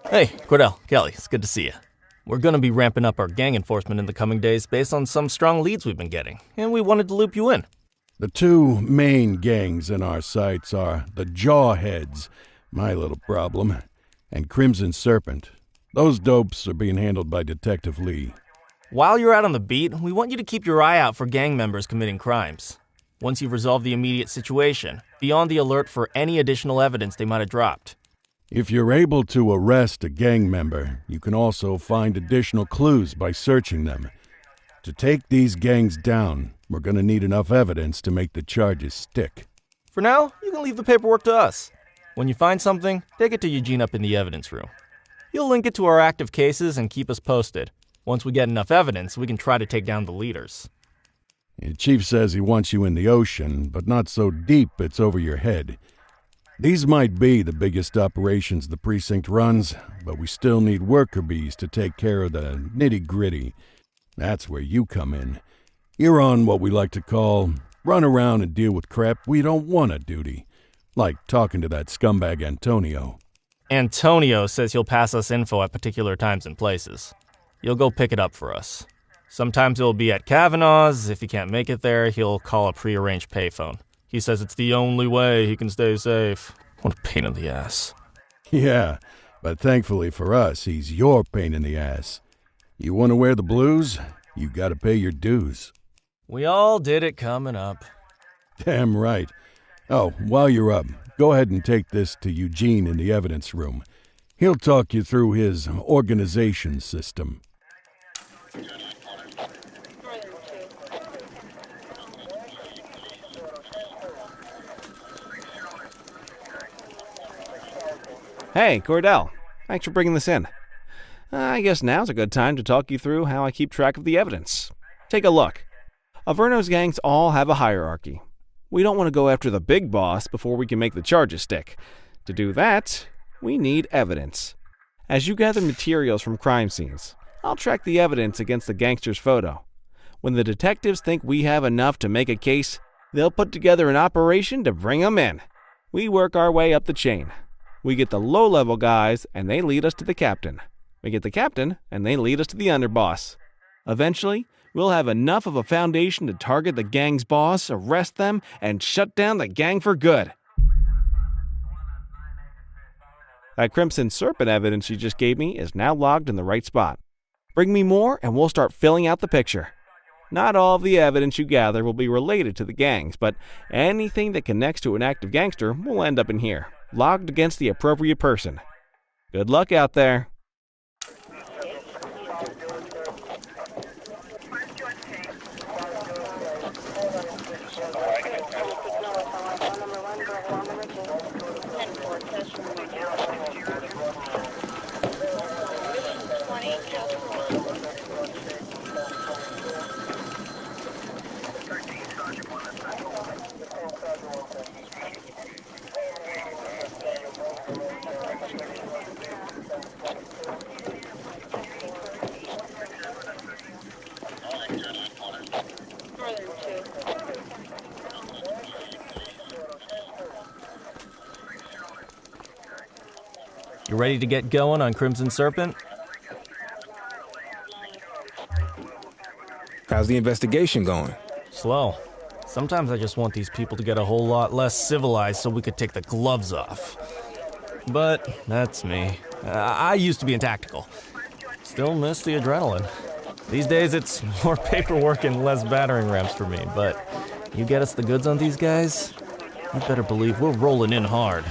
Hey, Cordell, Kelly, it's good to see you. We're going to be ramping up our gang enforcement in the coming days based on some strong leads we've been getting, and we wanted to loop you in. The two main gangs in our sights are the Jawheads, my little problem, and Crimson Serpent. Those dopes are being handled by Detective Lee. While you're out on the beat, we want you to keep your eye out for gang members committing crimes. Once you've resolved the immediate situation, be on the alert for any additional evidence they might have dropped. If you're able to arrest a gang member, you can also find additional clues by searching them. To take these gangs down, we're going to need enough evidence to make the charges stick. For now, you can leave the paperwork to us. When you find something, take it to Eugene up in the evidence room. He'll link it to our active cases and keep us posted. Once we get enough evidence, we can try to take down the leaders. The chief says he wants you in the ocean, but not so deep it's over your head. These might be the biggest operations the precinct runs, but we still need worker bees to take care of the nitty-gritty. That's where you come in. You're on what we like to call run around and deal with crap we don't want to duty, like talking to that scumbag Antonio. Antonio says he'll pass us info at particular times and places. You'll go pick it up for us. Sometimes it'll be at Kavanaugh's. If he can't make it there, he'll call a prearranged payphone. He says it's the only way he can stay safe. What a pain in the ass. Yeah, but thankfully for us, he's your pain in the ass. You want to wear the blues? You gotta pay your dues. We all did it coming up. Damn right. Oh, while you're up, go ahead and take this to Eugene in the evidence room. He'll talk you through his organization system. Hey, Cordell. Thanks for bringing this in. I guess now's a good time to talk you through how I keep track of the evidence. Take a look. Averno's gangs all have a hierarchy. We don't want to go after the big boss before we can make the charges stick. To do that, we need evidence. As you gather materials from crime scenes, I'll track the evidence against the gangster's photo. When the detectives think we have enough to make a case, they'll put together an operation to bring 'em in. We work our way up the chain. We get the low-level guys, and they lead us to the captain. We get the captain, and they lead us to the underboss. Eventually, we'll have enough of a foundation to target the gang's boss, arrest them, and shut down the gang for good. That Crimson Serpent evidence you just gave me is now logged in the right spot. Bring me more, and we'll start filling out the picture. Not all of the evidence you gather will be related to the gangs, but anything that connects to an active gangster will end up in here, logged against the appropriate person. Good luck out there. You ready to get going on Crimson Serpent? How's the investigation going? Slow. Sometimes I just want these people to get a whole lot less civilized so we could take the gloves off. But that's me. I used to be in tactical. Still miss the adrenaline. These days it's more paperwork and less battering rams for me, but you get us the goods on these guys, you better believe we're rolling in hard.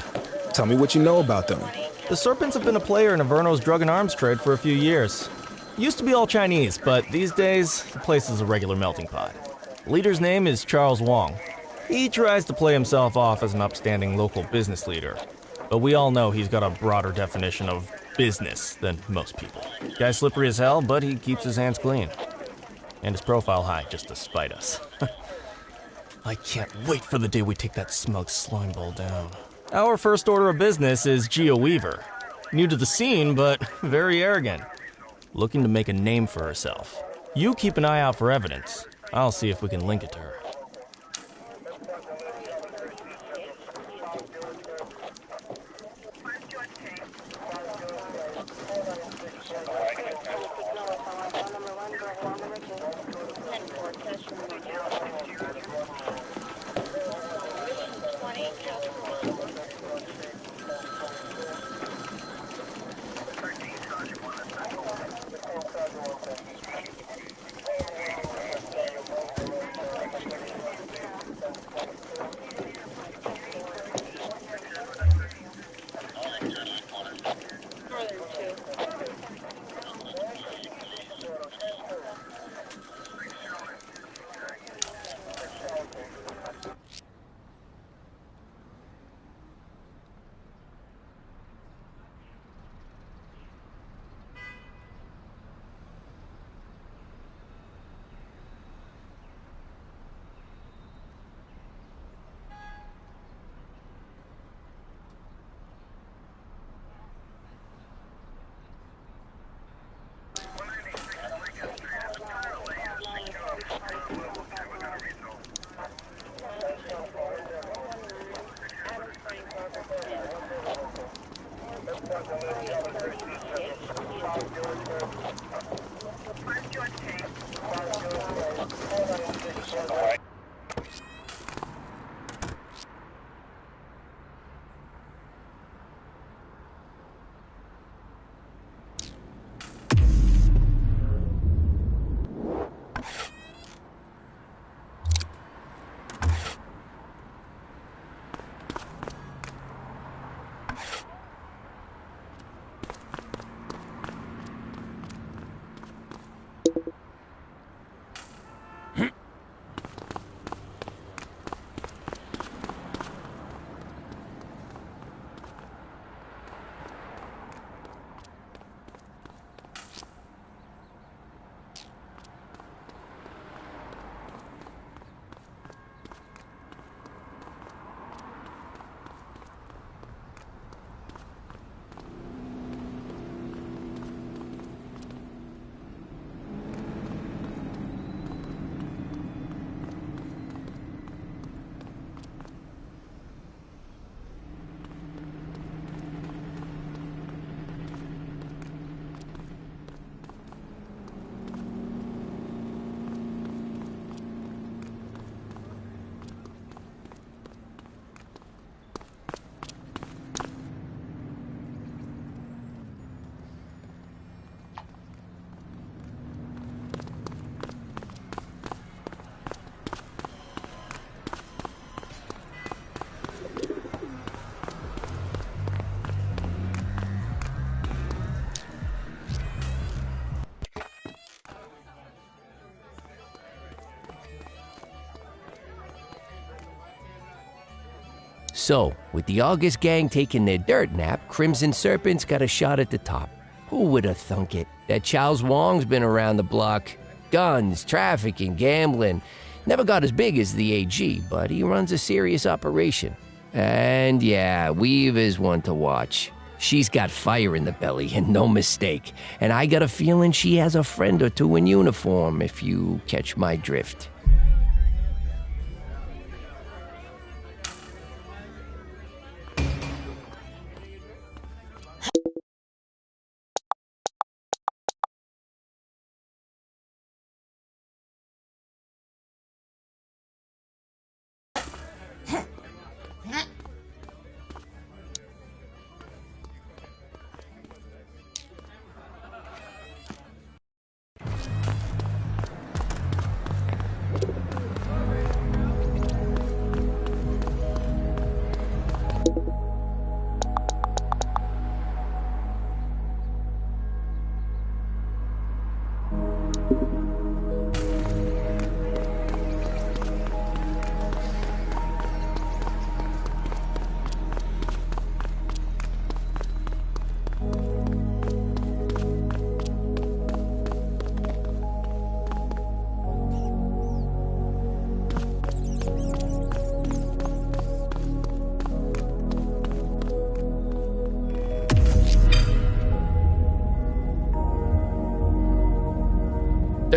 Tell me what you know about them. The Serpents have been a player in Averno's drug and arms trade for a few years. Used to be all Chinese, but these days, the place is a regular melting pot. The leader's name is Charles Wong. He tries to play himself off as an upstanding local business leader, but we all know he's got a broader definition of business than most people. Guy's slippery as hell, but he keeps his hands clean. And his profile high just to spite us. I can't wait for the day we take that smug slimeball down. Our first order of business is Gia Weaver. New to the scene, but very arrogant. Looking to make a name for herself. You keep an eye out for evidence. I'll see if we can link it to her. So, with the August gang taking their dirt nap, Crimson Serpent's got a shot at the top. Who would have thunk it? That Charles Wong's been around the block. Guns, trafficking, gambling. Never got as big as the AG, but he runs a serious operation. And yeah, Weave is one to watch. She's got fire in the belly, and no mistake. And I got a feeling she has a friend or two in uniform, if you catch my drift.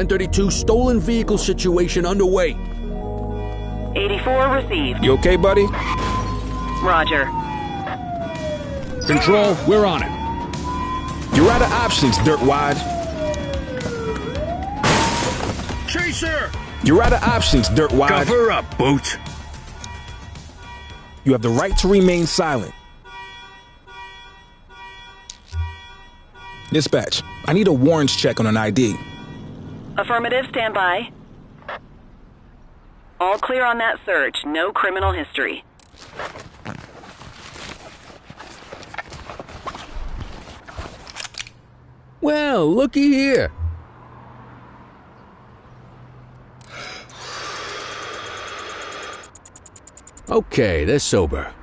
1032 stolen vehicle situation underway. 84 received. You okay, buddy? Roger. Control, we're on it. You're out of options, dirtwad. Chaser! You're out of options, dirtwad. Cover up, Boot. You have the right to remain silent. Dispatch, I need a warrants check on an ID. Affirmative, stand by. All clear on that search. No criminal history. Well, looky here. Okay, they're sober.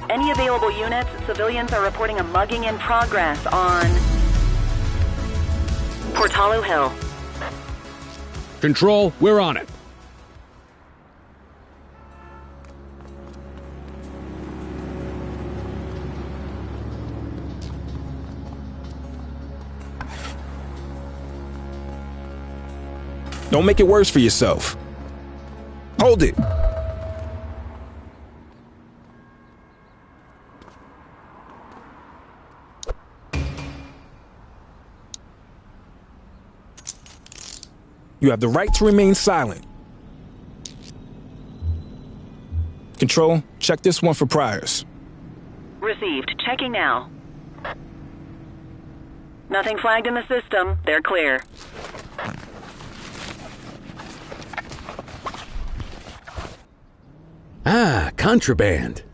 Any available units, civilians are reporting a mugging in progress on Portalo Hill. Control, we're on it. Don't make it worse for yourself. Hold it. You have the right to remain silent. Control, check this one for priors. Received. Checking now. Nothing flagged in the system. They're clear. Ah, contraband.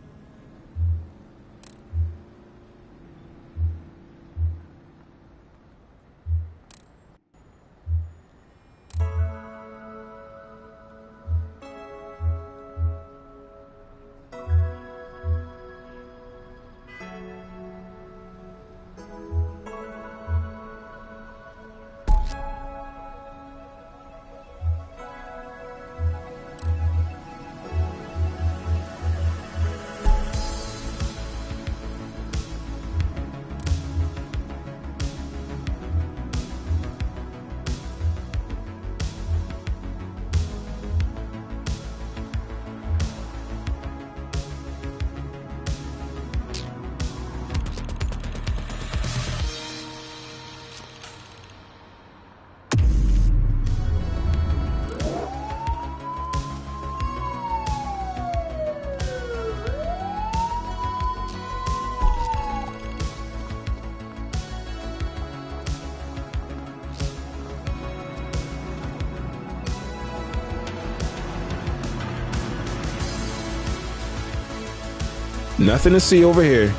Nothing to see over here.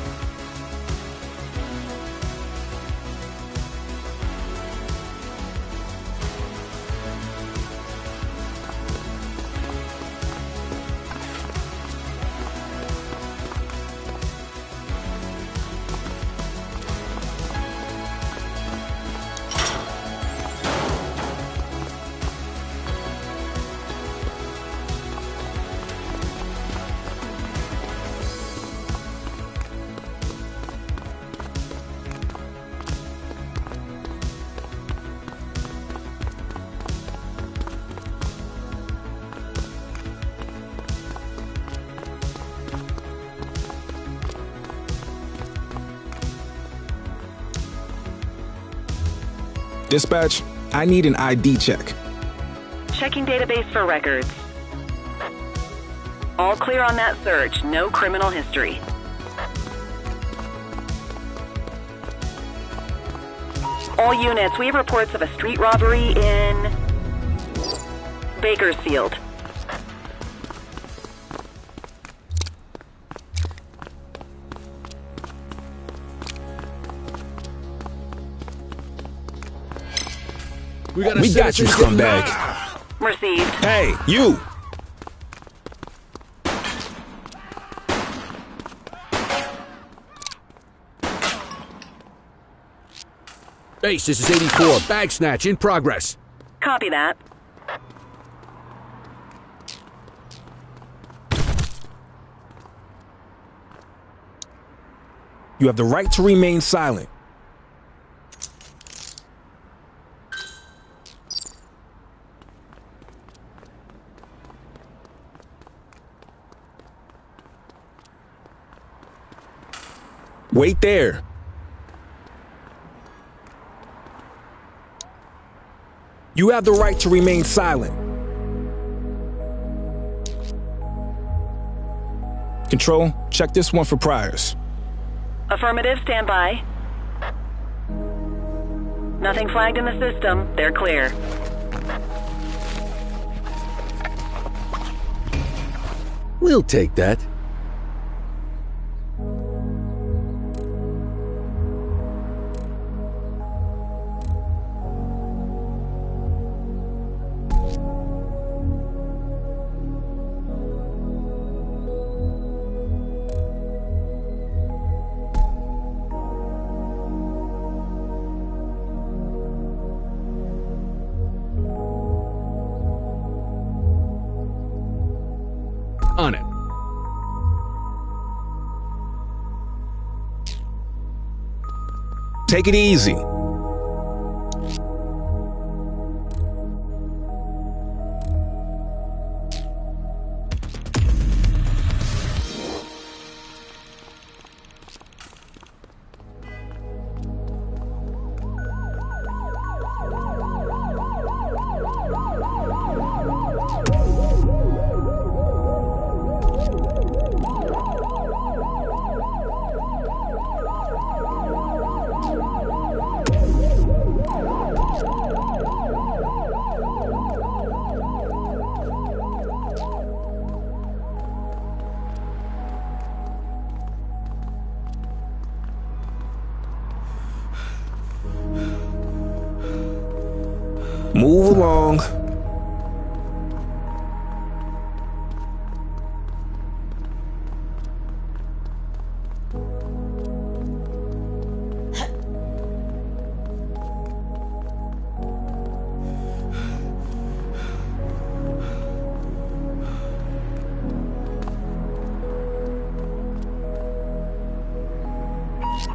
Dispatch, I need an ID check. Checking database for records. All clear on that search. No criminal history. All units, we have reports of a street robbery in Bakersfield. We got you, scumbag. Received. Hey, you! Base, this is 84. Bag snatch in progress. Copy that. You have the right to remain silent. Wait there. You have the right to remain silent. Control, check this one for priors. Affirmative, stand by. Nothing flagged in the system. They're clear. We'll take that. On it. Take it easy. Move along.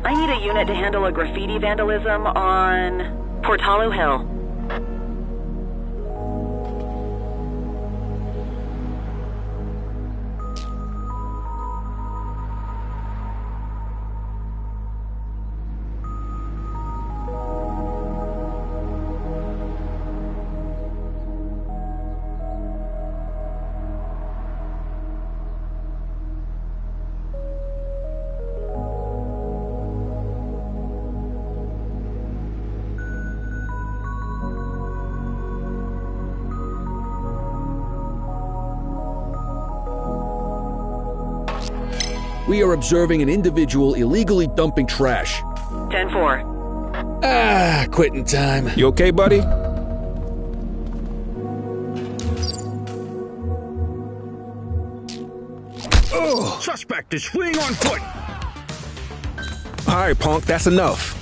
I need a unit to handle a graffiti vandalism on Portalo Hill. We are observing an individual illegally dumping trash. 10-4. Ah, quitting time. You okay, buddy? Oh! Suspect is fleeing on foot! All right, punk, that's enough.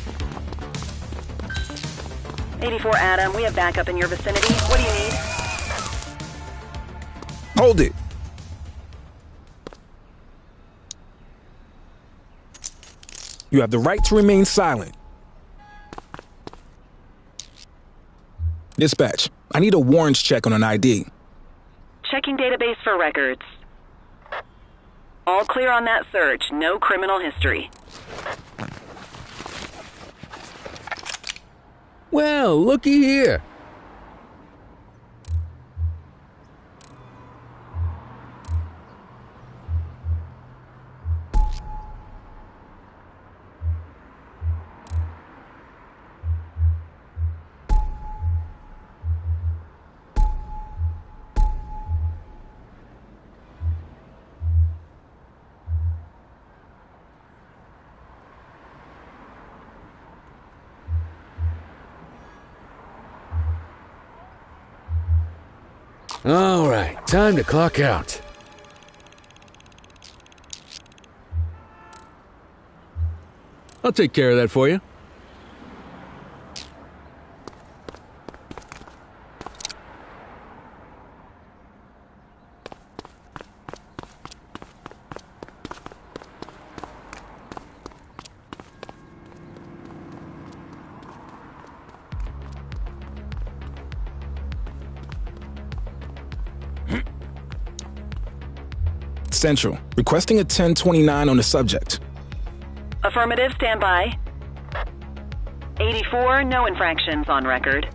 84 Adam, we have backup in your vicinity. What do you need? Hold it. You have the right to remain silent. Dispatch, I need a warrants check on an ID. Checking database for records. All clear on that search. No criminal history. Well, looky here. All right, time to clock out. I'll take care of that for you. Central, requesting a 1029 on the subject. Affirmative, stand by. 84, no infractions on record.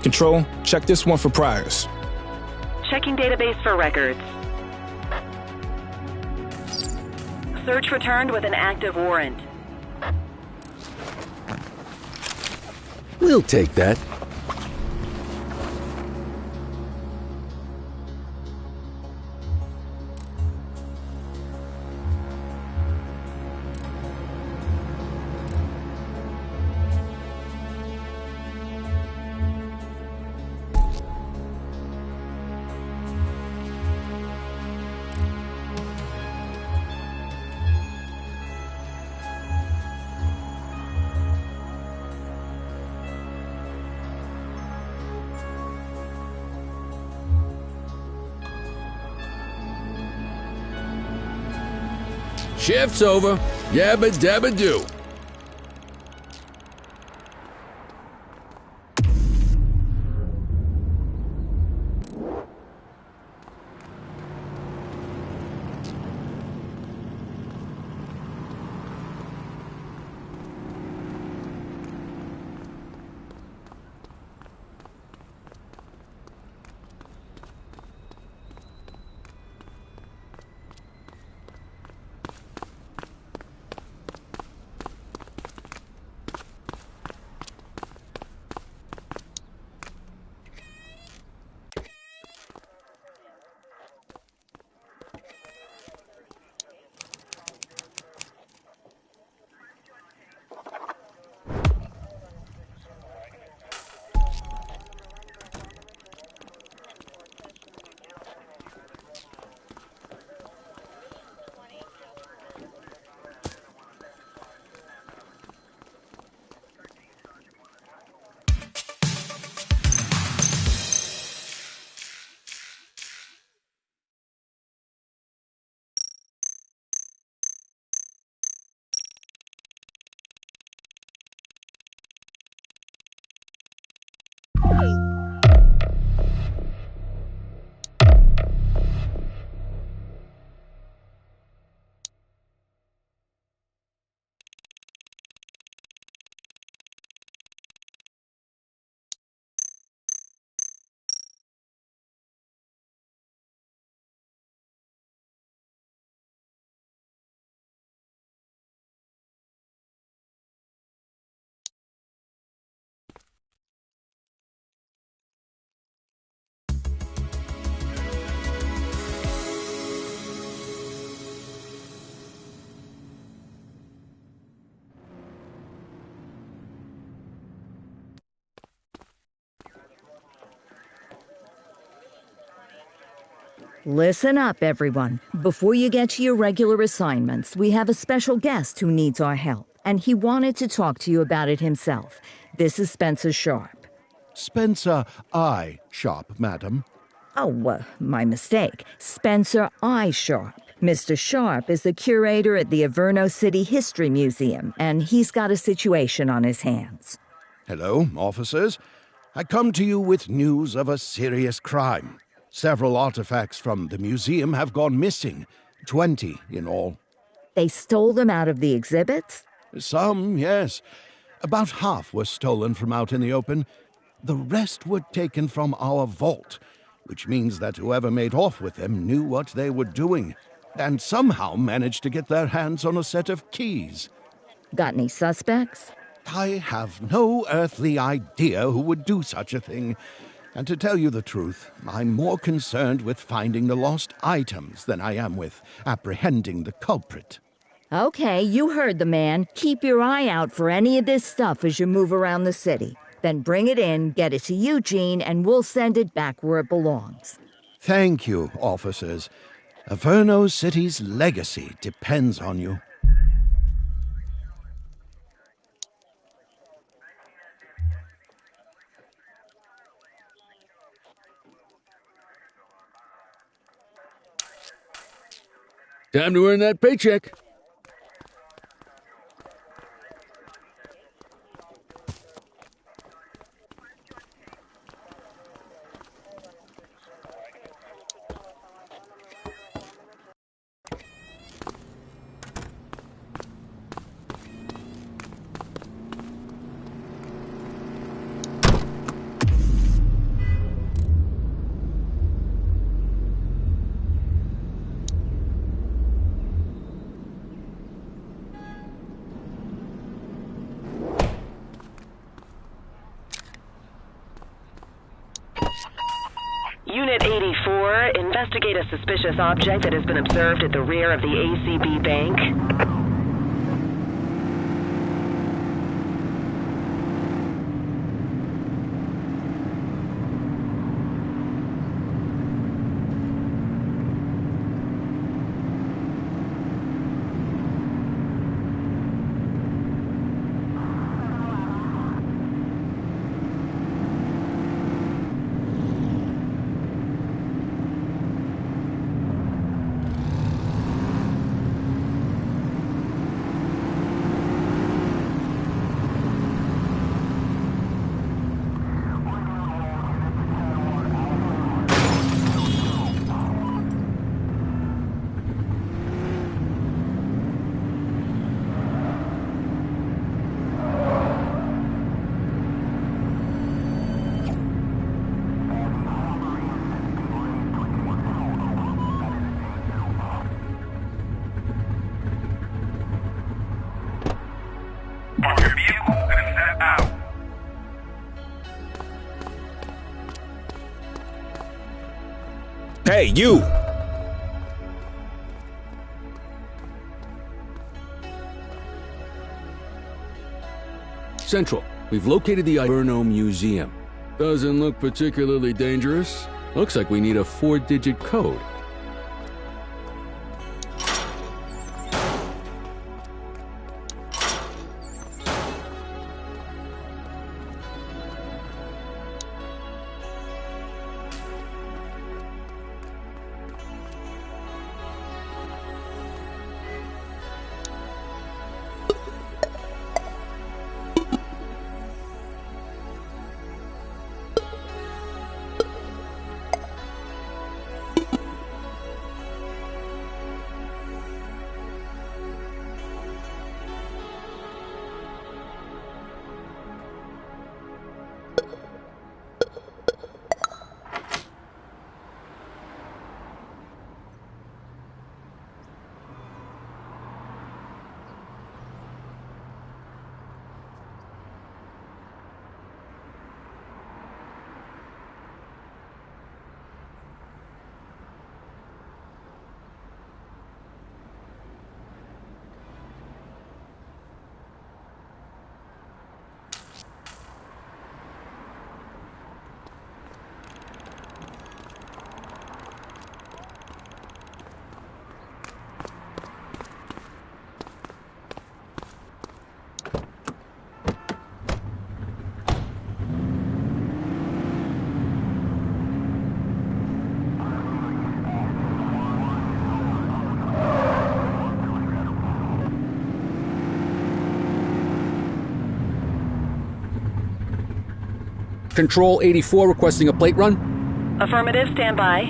Control, check this one for priors. Checking database for records. Search returned with an active warrant. We'll take that. Shift's over. Yabba dabba do. Listen up, everyone. Before you get to your regular assignments, we have a special guest who needs our help, and he wanted to talk to you about it himself. This is Spencer Sharp. Spencer I. Sharp, madam. Oh, my mistake. Spencer I. Sharp. Mr. Sharp is the curator at the Averno City History Museum, and he's got a situation on his hands. Hello, officers. I come to you with news of a serious crime. Several artifacts from the museum have gone missing, 20 in all. They stole them out of the exhibits? Some, yes. About half were stolen from out in the open. The rest were taken from our vault, which means that whoever made off with them knew what they were doing, and somehow managed to get their hands on a set of keys. Got any suspects? I have no earthly idea who would do such a thing. And to tell you the truth, I'm more concerned with finding the lost items than I am with apprehending the culprit. Okay, you heard the man. Keep your eye out for any of this stuff as you move around the city. Then bring it in, get it to Eugene, and we'll send it back where it belongs. Thank you, officers. Averno City's legacy depends on you. Time to earn that paycheck. Unit 84, investigate a suspicious object that has been observed at the rear of the ACB Bank. Hey, you! Central, we've located the Averno Museum. Doesn't look particularly dangerous. Looks like we need a 4-digit code. Control 84 requesting a plate run. Affirmative, stand by.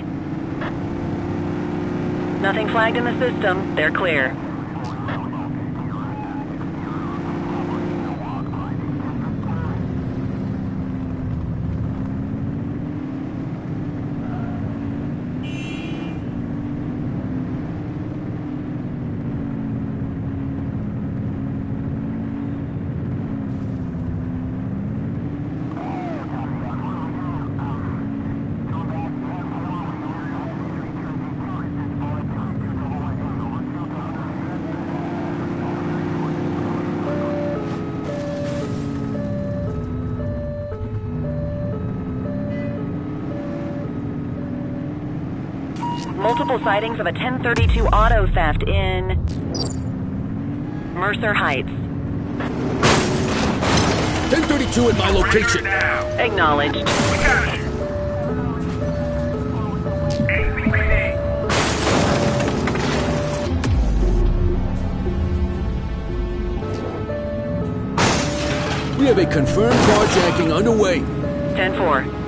Nothing flagged in the system. They're clear. Multiple sightings of a 1032 auto theft in Mercer Heights. 1032 at my location. Acknowledged. We have a confirmed carjacking underway. 10-4.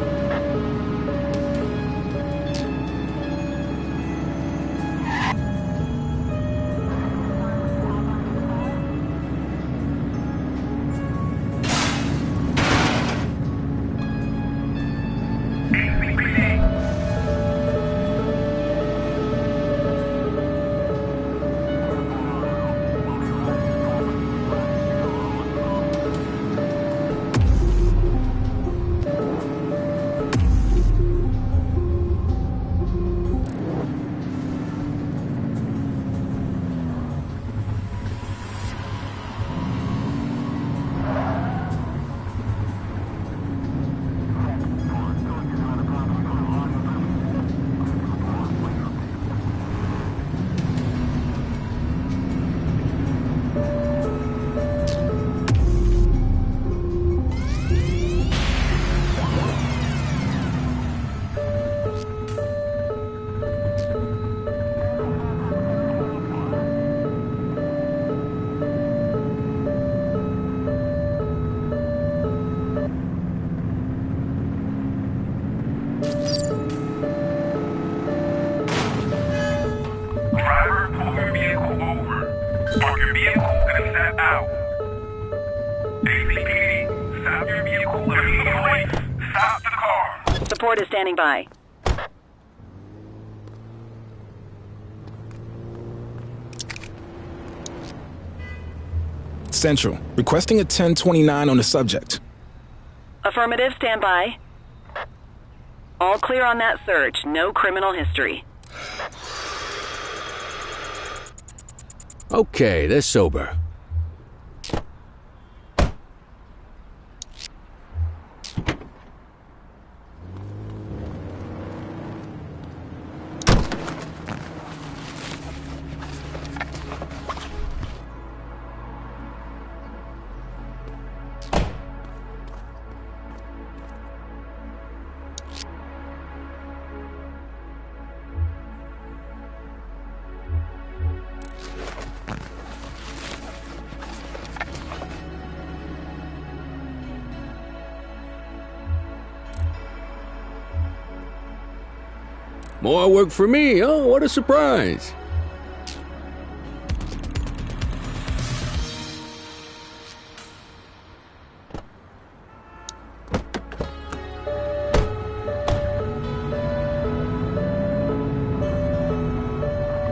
Support is standing by. Central, requesting a 1029 on the subject. Affirmative, stand by. All clear on that search. No criminal history. Okay, they're sober. More work for me, oh, what a surprise.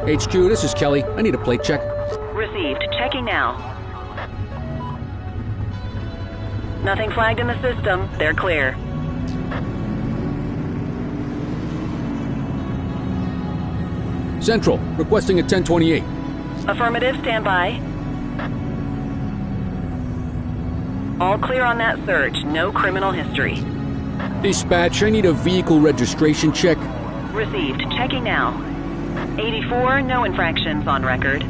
HQ, this is Kelly. I need a plate check. Received. Checking now. Nothing flagged in the system. They're clear. Central, requesting a 1028. Affirmative, stand by. All clear on that search. No criminal history. Dispatch, I need a vehicle registration check. Received. Checking now. 84, no infractions on record.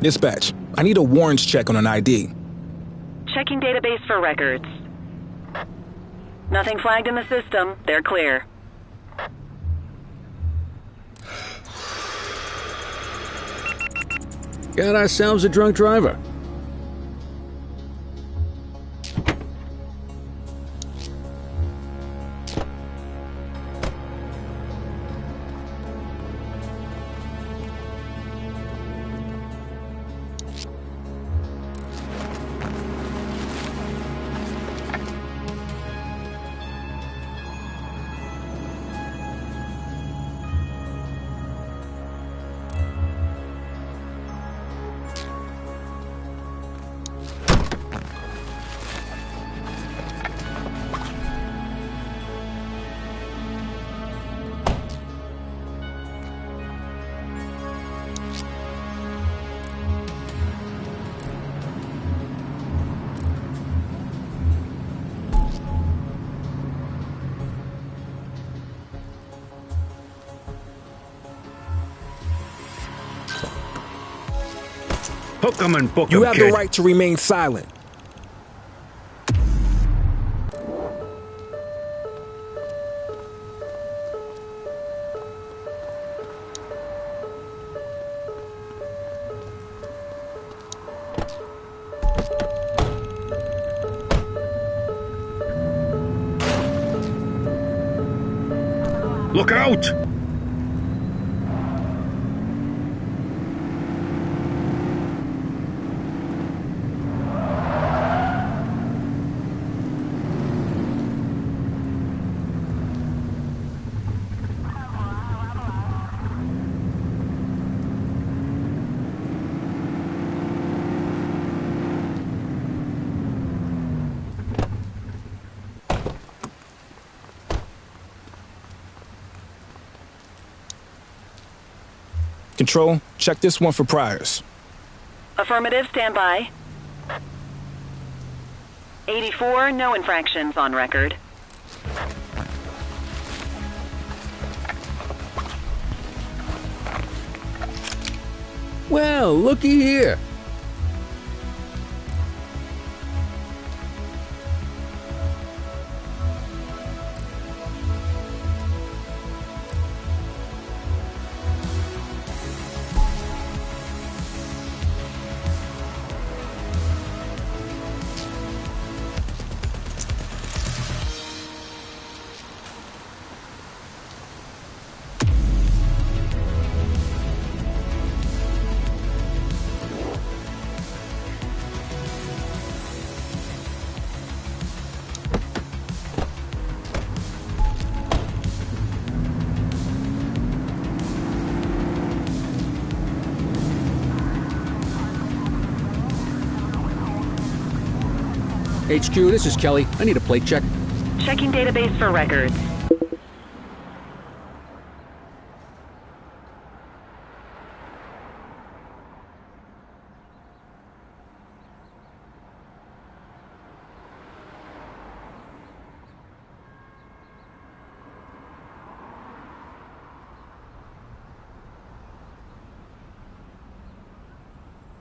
Dispatch, I need a warrants check on an ID. Checking database for records. Nothing flagged in the system. They're clear. Got ourselves a drunk driver. Hook 'em and book 'em, You have the kid. right to remain silent. Look out! Control, check this one for priors. Affirmative, stand by. 84, no infractions on record. Well, looky here. HQ, this is Kelly. I need a plate check. Checking database for records.